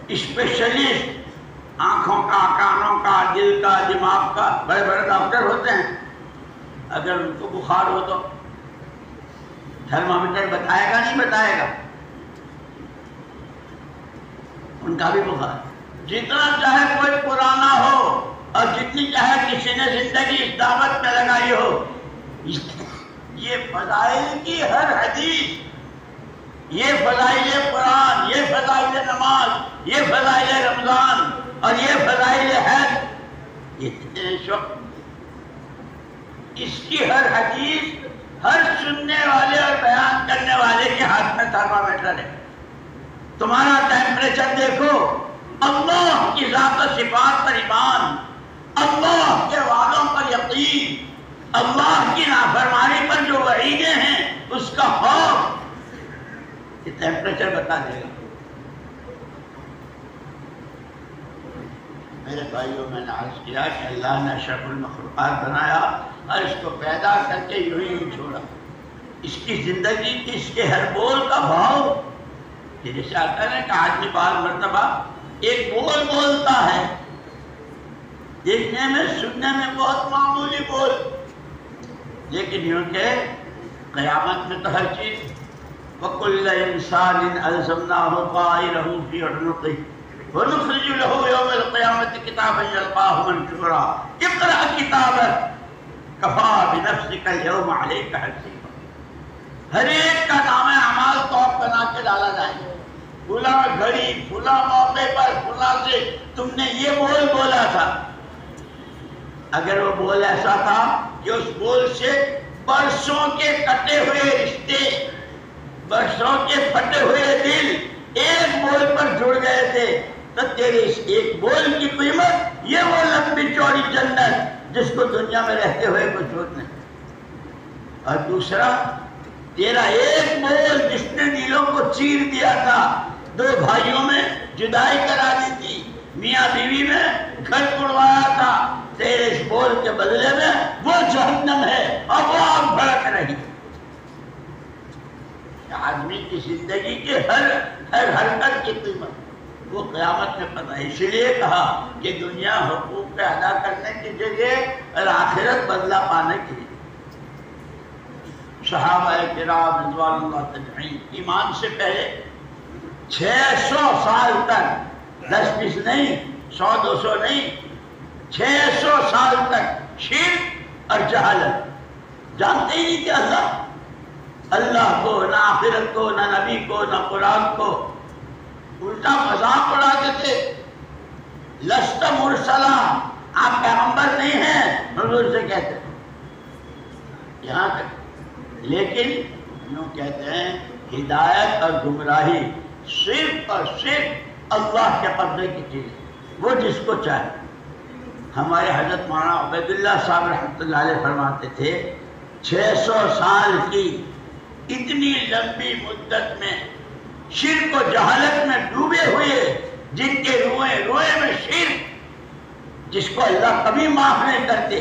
اسپیشلسٹ آنکھوں کا، کانوں کا، دل کا، دماغ کا، بڑے بڑے ڈاکٹر ہوتے ہیں، اگر ان کو بخار ہو تو تھرمامیٹر بتائے گا نہیں بتائے گا؟ ان کا بھی بخار، جتنا چاہے کوئی پرانا ہو اور جتنی چاہے کسی نے زندگی اس دعوت میں لگائی ہو، یہ فضائل کی ہر حدیث، یہ فضائل قرآن، یہ فضائل نماز، یہ فضائل رمضان اور یہ فضائل حج، یہ کتنے شوق، اس کی ہر حدیث ہر سننے والے اور بیان کرنے والے کے ہاتھ میں تھرمامیٹر ہے۔ تمہارا ٹیمپریچر دیکھو، اللہ کی ذات و صفات پر ایمان، اللہ کے وعدوں پر یقین، اللہ کی نافرمانی پر جو وعیدیں ہیں اس کا خوف، یہ ٹیمپریچر بتا دے گا۔ میرے بھائیوں، میں نے عرض کیا کہ اللہ نے اشرف المخلوقات بنایا اور اس کو پیدا کر کے یوں ہی چھوڑا، اس کی زندگی کی، اس کے ہر بول کا بھاؤ، کہ جیسے آتا ہے کہ آدمی بعض مرتبہ ایک بول بولتا ہے، دیکھنے میں سننے میں بہت معمولی بول، لیکن یوں کہ قیامت میں تو ہر چیز، وَكُلَّ إِنسَانٍ أَلْزَمْنَاهُ طَائِرَهُ فِي عُنُقِهِ وَنُخْرِجُ لَهُ يَوْمَ الْقِيَامَةِ كِتَابًا يَلْقَاهُ مَنشُورًا اقْرَأْ كِتَابَكَ كَفَىٰ بِنَفْسِكَ الْيَوْمَ عَلَيْكَ حَسِيبًا۔ ہر ایک کا نام اعمال توپ بنا کے ڈالا جائے گا، فلاں گھڑی فلاں موقع پر فلاں سے تم نے یہ بول بولا تھا. اگر وہ بول ایسا تھا کہ اس بول سے برسوں کے کٹے ہوئے رشتے، برسوں کے پھٹے ہوئے دل ایک بول پر جڑ گئے تھے، تو تیرے اس ایک بول کی قیمت یہ وہ لمبی چوڑی جنت جس کو دنیا میں رہتے ہوئے کچھ چھوٹ نہیں. اور دوسرا، تیرا ایک بول جس نے دلوں کو چیر دیا تھا، دو بھائیوں میں جدائی کرا دی تھی، میاں بیوی میں گھر اڑوایا تھا، تیرے اس بول کے بدلے میں وہ جہنم ہے اور وہ آگ بھڑک رہی. آدمی کی زندگی کے ہر حرکت کی قیمت وہ قیامت میں پتہ ہے. اس لیے کہا کہ دنیا حقوق پہ ادا کرنے کی جگہ اور آخرت بدلہ پانے کی جگہ. صحابہ کرام رضوان اللہ تجمعین ایمان سے پہلے 600 سال تک، 10-20 نہیں، 100-200 نہیں، 600 سال تک شرک اور جہالت، جانتے ہی نہیں تھے اللہ کو، نہ آخرت کو، نہ نبی کو، نہ قرآن کو. الٹا مذاق اڑاتے تھے. لست مرسلا، آپ پیغمبر نہیں ہیں، حضور سے کہتے ہیں یہاں تک. لیکن یوں کہتے ہیں ہدایت اور گمراہی صرف اور صرف اللہ کے قبضے کی چیز ہے، وہ جس کو چاہے. ہمارے حضرت مولانا عبید اللہ صاحب رحمۃ اللہ علیہ فرماتے تھے 600 سال کی اتنی لمبی مدت میں شرک و جہالت میں ڈوبے ہوئے، جن کے روئے روئے میں شرک، جس کو اللہ کبھی معاف نہیں کرتے.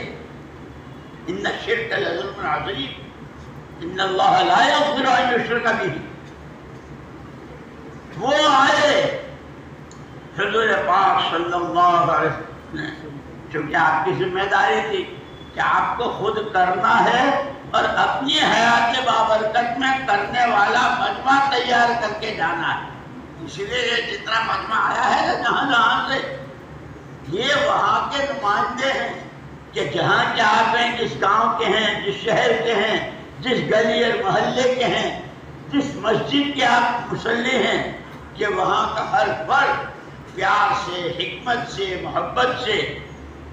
ان الشرک لظلم عظیم ان اللہ لا یغفر ان یشرک بہ. وہ آئے حضور پاک صلی اللہ علیہ وسلم، چونکہ آپ کی ذمہ داری تھی کہ آپ کو خود کرنا ہے اور اپنی حیات بابرکت میں کرنے والا مجمع تیار کر کے جانا ہے. اس لیے یہ جتنا مجمع آیا ہے نا جہاں جہاں سے، یہ وہاں کے نمائندے ہیں کہ جہاں کے آپ ہیں، جس گاؤں کے ہیں، جس شہر کے ہیں، جس گلی اور محلے کے ہیں، جس مسجد کے آپ مصلی ہیں، کہ وہاں کا ہر فرد پیار سے، حکمت سے، محبت سے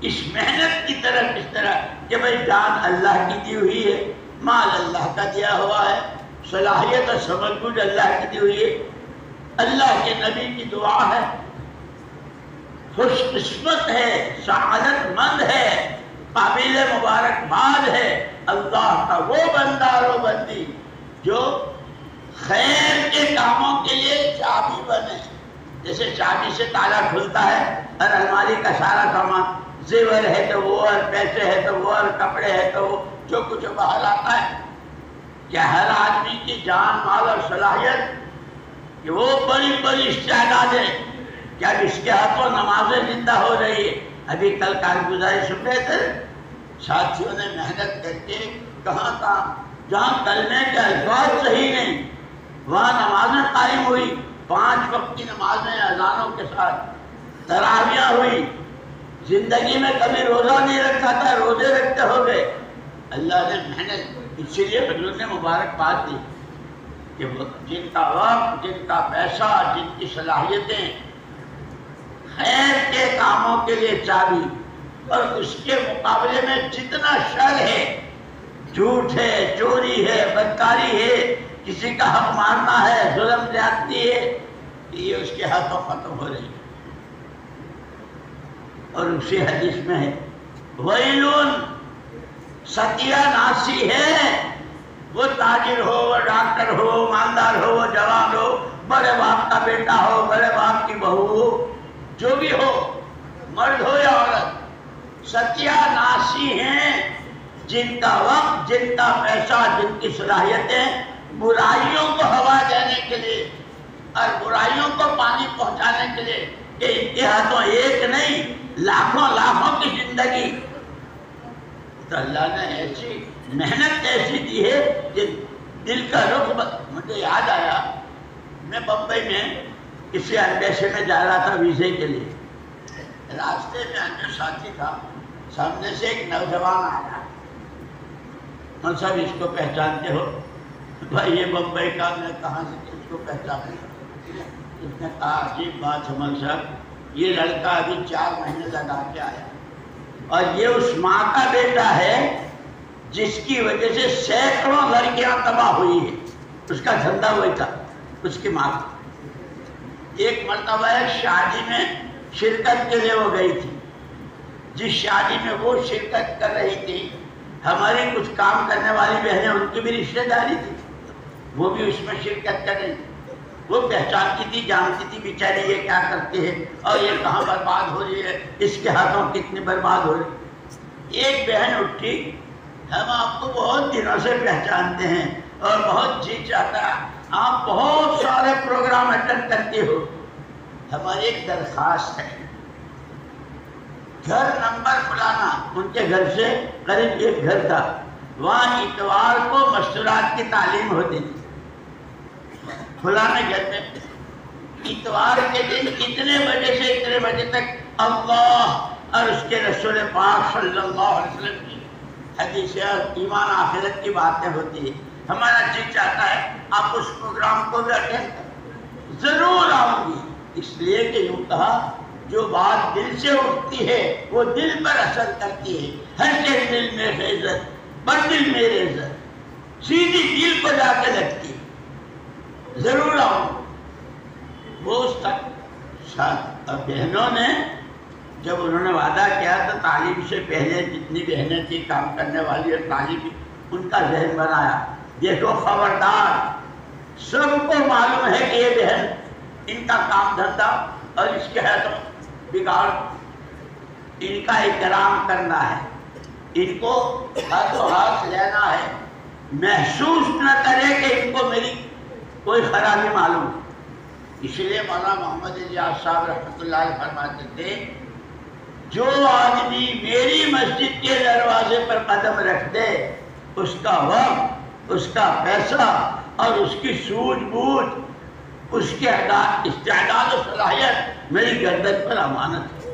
اس محنت کی طرف، اس طرح کہ بھئی جان اللہ کی دی ہوئی ہے، مال اللہ کا دیا ہوا ہے، صلاحیت اور سمجھ بوجھ اللہ کی دی ہوئی ہے، اللہ کے نبی کی دعا ہے، خوش قسمت ہے، سعادت مند ہے، قابل مبارکباد ہے اللہ کا وہ بندہ اور وہ بندی جو خیر کے کاموں کے لیے چابی بنے. جیسے چابی سے تالا کھلتا ہے اور الماری کا سارا سامان، زیور ہے تو وہ، اور پیسے ہے تو وہ، اور کپڑے ہے تو وہ، جو کچھ باہر آتا ہے. کیا ہر آدمی کی جان مال اور صلاحیت کہ وہ بڑی بڑی استعدادیں، کیا اس کے ہاتھوں نمازیں زندہ ہو رہی ہے؟ ابھی کل کارگزاری سن رہے تھے، ساتھیوں نے محنت کر کے کہاں جہاں کلمے کے الفاظ صحیح نہیں وہاں نمازیں قائم ہوئی، 5 وقت کی نمازیں اذانوں کے ساتھ، تراویاں ہوئی. زندگی میں کبھی روزہ نہیں رکھا تھا، روزے رکھتے ہو گئے. اللہ نے محنت، اسی لیے حضور نے مبارکباد دی کہ جن کا وقت، جن کا پیسہ، جن کی صلاحیتیں خیر کے کاموں کے لیے چابی، اور اس کے مقابلے میں جتنا شر ہے، جھوٹ ہے، چوری ہے، بدکاری ہے، کسی کا حق مارنا ہے، ظلم زیادتی ہے، یہ اس کے ہاتھوں ختم ہو رہی ہے. اور اسی حدیث میں ہے ویلون، ستیہ ناسی ہے وہ تاجر ہو، وہ ڈاکٹر ہو، مالدار ہو، وہ جوان ہو، بڑے باپ کا بیٹا ہو، بڑے باپ کی بہو ہو، جو بھی ہو، مرد ہو یا عورت، ستیہ ناسی ہیں جن کا وقت، جن کا پیسہ، جن کی صلاحیتیں برائیوں کو ہوا دینے کے لیے اور برائیوں کو پانی پہنچانے کے لیے، کہ ان کے ہاتھوں ایک نہیں لاکھوں لاکھوں کی زندگی. تو اللہ نے ایسی محنت ایسی دی ہے کہ دل کا رخ. مجھے یاد آیا، میں بمبئی میں کسی ایمبیسی میں جا رہا تھا ویزے کے لیے. راستے میں ہمیں ساتھی تھا، سامنے سے ایک نوجوان آیا. ہم سب اس کو پہچانتے ہو؟ بھائی یہ بمبئی کا. میں کہاں سے اس کو پہچانے؟ اس نے کہا عجیب بات ہے مول صاحب، یہ لڑکا ابھی 4 مہینے لگا کے آیا اور یہ اس ماں کا بیٹا ہے جس کی وجہ سے سینکڑوں لڑکیاں تباہ ہوئی ہیں. اس کا دھندا وہی تھا، اس کی ماں کا. ایک مرتبہ شادی میں شرکت کے لیے وہ گئی تھی. جس شادی میں وہ شرکت کر رہی تھی، ہماری کچھ کام کرنے والی بہنیں، ان کی بھی رشتہ داری تھی، وہ بھی اس میں شرکت کر رہی تھی. وہ پہچانتی تھی، جانتی تھی بیچاری یہ کیا کرتے ہیں اور یہ کہاں برباد ہو رہی ہے، اس کے ہاتھوں کتنی برباد ہو رہی. ایک بہن اٹھی، ہم آپ کو بہت دنوں سے پہچانتے ہیں اور بہت جی چاہتا ہے، آپ بہت سارے پروگرام اٹینڈ کرتے ہو، ہماری ایک درخواست ہے. گھر نمبر فلانا، ان کے گھر سے قریب ایک گھر تھا، وہاں اتوار کو مستورات کی تعلیم ہوتی تھی. فلانے گھر میں اتوار کے دن اتنے بجے سے اتنے بجے تک اللہ اور اس کے رسول پاک صلی اللہ علیہ وسلم کی حدیث اور ایمان آخرت کی باتیں ہوتی ہیں. ہمارا جی چاہتا ہے آپ اس پروگرام کو بھی اٹینڈ کریں. ضرور آؤں گی، اس لیے کہ یوں کہا جو بات دل سے اٹھتی ہے وہ دل پر اثر کرتی ہے. ہر کے دل میں عزت، پر دل میرے عزت، سیدھی دل کو جا کے لگتی ہے. ضرور آؤں. وہ اس تک اور بہنوں نے جب انہوں نے وعدہ کیا تو تعلیم سے پہلے جتنی بہنیں تھیں کام کرنے والی اور تعلیم، ان کا ذہن بنایا. دیکھو خبردار، سب کو معلوم ہے کہ یہ بہن ان کا کام دھندا اور اس کے ہے تو بگاڑ، ان کا احترام کرنا ہے، ان کو ہاتھوں ہاتھ لینا ہے، محسوس نہ کرے کہ ان کو میری کوئی خرابی معلوم. اس لیے مولانا محمد الیاس صاحب رحمۃ اللہ علیہ فرماتے تھے، جو آدمی میری مسجد کے دروازے پر قدم رکھ دے، اس کا وقت، اس کا پیسہ اور اس کی سوجھ بوجھ، اس کے استعداد و صلاحیت میری گردن پر امانت ہے.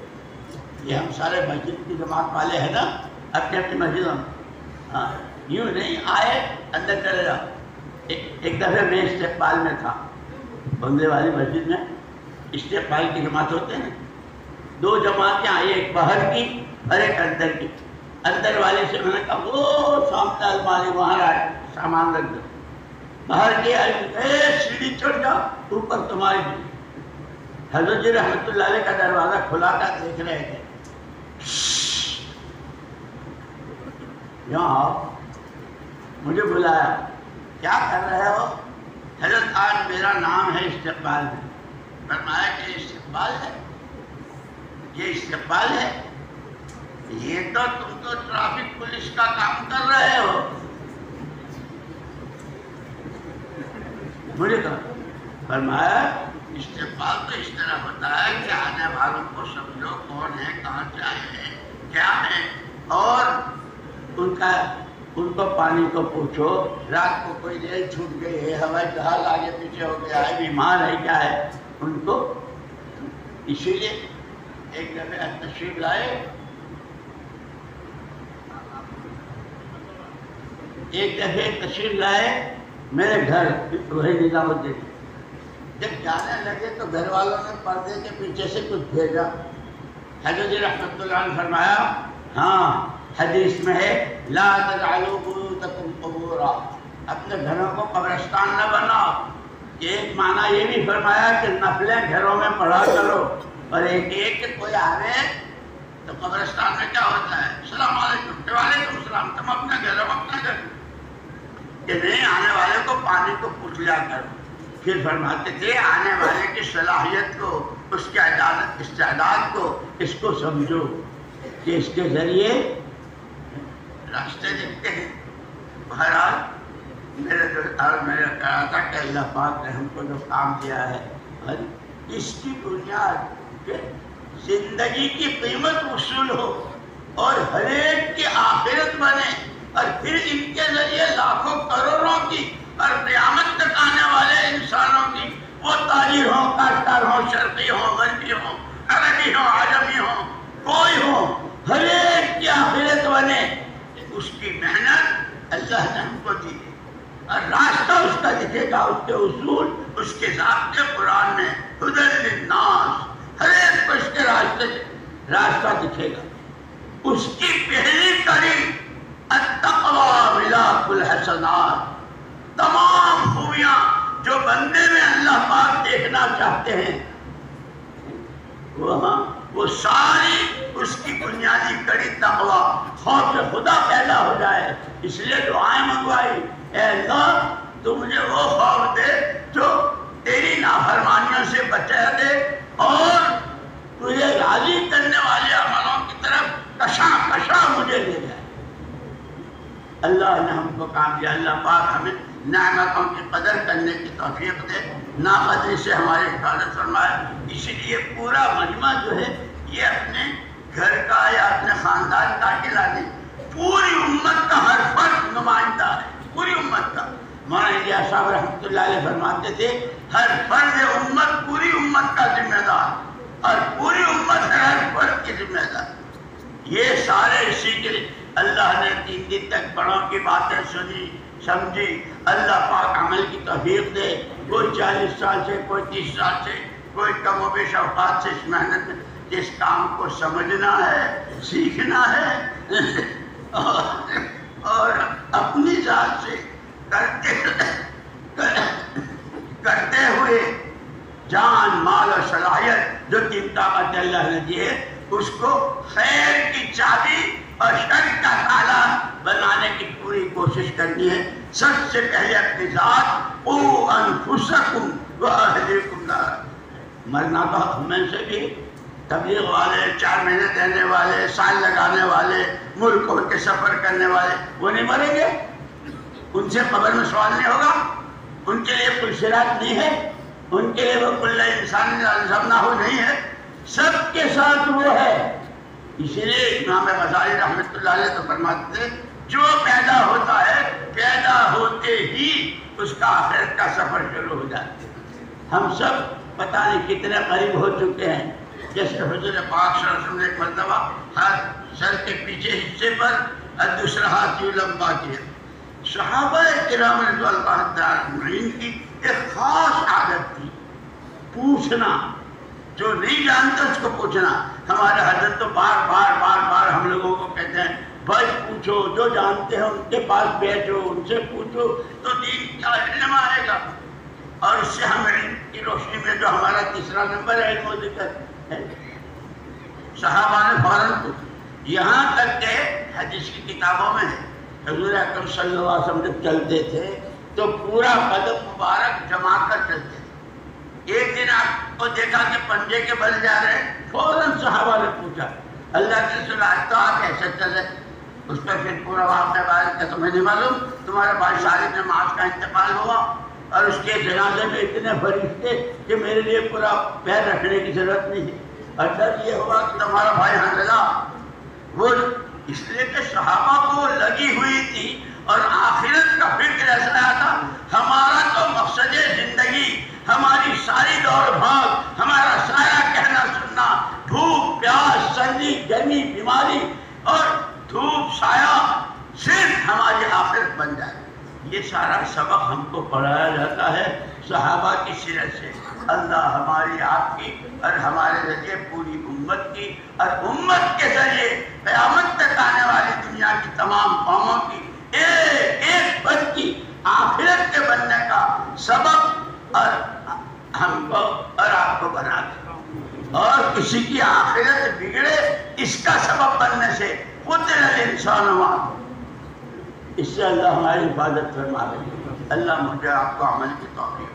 یہ ہم سارے مسجد کی جماعت والے ہیں نا، اپنی اپنی مسجدوں میں. ہاں، یوں نہیں آئے اندر چلے جاؤ. ایک دفعہ میں استقبال میں تھا، بنگلے والی مسجد میں استقبال کی جماعت ہوتے ہیں. 2 جماعتیں آئی، ایک باہر کی اور ایک اندر کی. اندر والے سے میں نے کہا وہ سامنے الماری وہاں سامان رکھ دو. باہر کی سیڑھی چڑھ جاؤ، اوپر تمہاری. حضرت جی رحمۃ اللہ علیہ کا دروازہ کھلا کر دیکھ رہے تھے. یہاں آؤ، مجھے بلایا. کیا کر رہے ہو؟ حضرت آج میرا نام ہے استقبال میں. فرمایا کہ استقبال ہے، یہ استقبال ہے؟ یہ تو تم تو ٹریفک پولیس کا کام کر رہے ہو. مجھے کہا، فرمایا استقبال تو اس طرح ہوتا ہے کہ آنے والوں کو سمجھو کون ہے، کہاں جائے ہیں، کیا ہے، اور ان کو پانی کو پوچھو. رات کو کوئی ریل چھوٹ گئی ہے، ہوائی جہاز آگے پیچھے ہو گیا ہے، بیمار ہے، کیا ہے، ان کو. اسی لیے ایک دفعہ تشریف لائے میرے گھر، وہی نظام الدین. جب جانے لگے تو گھر والوں نے پردے کے پیچھے سے کچھ بھیجا. حضرت رحمۃ اللہ نے فرمایا، ہاں حدیث میں ہے لا تجعلوا بیوتکم قبورا، اپنے گھروں کو قبرستان نہ بناؤ. ایک معنی یہ بھی فرمایا کہ نفلیں گھروں میں پڑھا کرو، اور ایک کوئی آوے تو قبرستان میں کیا ہوتا ہے، السلام علیکم، وعلیکم السلام، تم اپنا گھر ہو، اپنا گھر. کہ نہیں، آنے والے کو پانی کو پوچھ لیا کرو. پھر فرماتے تھے آنے والے کی صلاحیت کو، اس کے استعداد کو، اس کو سمجھو کہ اس کے ذریعے راستے دکھتے ہیں. بہرحال میرے کہا تھا کہ اللہ پاک نے ہم کو جو کام دیا ہے، اس کی بنیاد کہ زندگی کی قیمت وصول ہو اور ہر ایک کی آخرت بنے، اور پھر ان کے ذریعے لاکھوں کروڑوں کی اور قیامت تک آنے والے انسانوں کی، وہ تاجر ہوں، کاشتکار ہوں، شرقی ہوں، غربی ہوں، عربی ہوں، عجمی ہوں، کوئی ہو، ہر ایک کی آخرت بنے. اس کی محنت اللہ نے ہم کو دی، اور راستہ اس کا دکھے گا، اس کے اصول، اس کے ضابطے قرآن نے ہدی للناس، ہر ایک کو اس کے راستے سے راستہ دکھے گا۔ اس کی پہلی کڑی التقوی ملاک الحسنات، تمام خوبیاں جو بندے میں اللہ پاک دیکھنا چاہتے ہیں وہ ساری اس کی بنیادی کڑی تقوی، خوف خدا پیدا ہو جائے۔ اس لیے دعائیں منگوائی، اے اللہ تو مجھے وہ خوف دے جو تیری نافرمانیوں سے بچا دے اور تجھے راضی کرنے والے عملوں کی طرف کشاں کشاں مجھے لے جائے۔ اللہ نے ہم کو کام دیا، اللہ پاک ہمیں نعمتوں کی قدر کرنے کی توفیق دے، ناقدری سے ہماری حفاظت فرمائے۔ اسی لیے پورا مجمع جو ہے یہ اپنے گھر کا یا اپنے خاندان کا اکیلا نہیں، پوری امت کا ہر فرد نمائندہ ہے، پوری امت کا۔ مولانا الیاس صاحب رحمۃ اللہ علیہ فرماتے تھے ہر فرد امت پوری امت کا ذمہ دار اور پوری امت ہر فرد کی ذمہ دار۔ یہ سارے اسی کے لیے اللہ نے 3 دن تک بڑوں کی باتیں سنی سمجھی۔ اللہ پاک عمل کی توفیق دے۔ کوئی 40 سال سے، کوئی 30 سال سے، کوئی کم و بیش اوقات سے اس محنت میں جس کام کو سمجھنا ہے، سیکھنا ہے اور اپنی ذات سے کرتے ہوئے جان مال اور صلاحیت جو 3 طاقت اللہ نے دی ہے اس کو خیر کی چابی اور شر کا تالا بنانے کی پوری کوشش کرنی ہے۔ سب سے پہلے اپنی ذات قو انفسکم واہلیکم نارا، مرنا تو ہم میں سے بھی تبلیغ والے، 4 مہینے دینے والے، سال لگانے والے، ملکوں کے سفر کرنے والے وہ نہیں مریں گے؟ ان سے قبر میں سوال نہیں ہوگا؟ ان کے لیے کوئی صراط نہیں ہے؟ ان کے لیے وہ کل انسان الزمنہ ہو نہیں ہے؟ سب کے ساتھ وہ ہے۔ اسی لیے امام غزالی رحمۃ اللہ علیہ تو فرماتے تھے جو پیدا ہوتا ہے پیدا ہوتے ہی اس کا آخرت کا سفر شروع ہو جاتا ہے۔ ہم سب پتہ نہیں کتنے قریب ہو چکے ہیں، جیسے حضور پاک صلی اللہ علیہ وسلم نے ایک مرتبہ ہاتھ سر کے پیچھے حصے پر اور دوسرا ہاتھ یوں لمبا کیا۔ صحابہ کرام رضوان اللہ تعالیٰ اجمعین کی ایک خاص عادت تھی پوچھنا، جو نہیں جانتا اس کو پوچھنا۔ ہمارے حضرت تو بار بار ہم لوگوں کو کہتے ہیں بھائی پوچھو، جو جانتے ہیں ان کے پاس بیٹھو، ان سے پوچھو تو دین کا علم آئے گا۔ اور اس سے ہم علم کی روشنی میں جو ہمارا تیسرا نمبر ہے علم و ذکر ہے، صحابہ نے فوراً پوچھا، یہاں تک کہ حدیث کی کتابوں میں ہے حضور اکرم صلی اللہ علیہ وسلم جب چلتے تھے تو پورا قدم مبارک جما کر چلتے تھے۔ ایک دن آپ کو دیکھا کہ پنجے کے بل جا رہے ہیں، فوراً صحابہ نے پوچھا اللہ کے رسول آج تو آپ ایسے چلے؟ اس پر پھر پورا واقعہ بیان کیا، تمہیں نہیں معلوم تمہارے بھائی صالح نماز کا انتقال ہوا اور اس کے جنازے میں اتنے فرشتے کہ میرے لیے پورا پیر رکھنے کی ضرورت نہیں ہے، اور ڈر یہ ہوا کہ تمہارا بھائی حنظلہ وہ اس لیے کہ صحابہ کو لگی ہوئی تھی اور آخرت کا فکر ایسا تھا۔ ہمارا تو مقصد زندگی، ہماری ساری دوڑ بھاگ، ہمارا سارا کہنا سننا، بھوک پیاس سردی گرمی بیماری اور دھوپ سایہ صرف ہماری آخرت بن جائے، یہ سارا سبق ہم کو پڑھایا جاتا ہے صحابہ کی سیرت سے۔ اللہ ہماری آپ کی اور ہمارے ذریعے پوری امت کی اور امت کے ذریعے قیامت تک آنے والی دنیا کی تمام قوموں کی ایک ایک بند کی آخرت کے بننے کا سبب اور ہم کو اور آپ کو بنا دے، اور کسی کی آخرت بگڑے اس کا سبب بننے سے قتل الانسان ما، اس سے اللہ ہماری حفاظت فرما دے۔ اللہ مجھے آپ کو عمل کی توفیق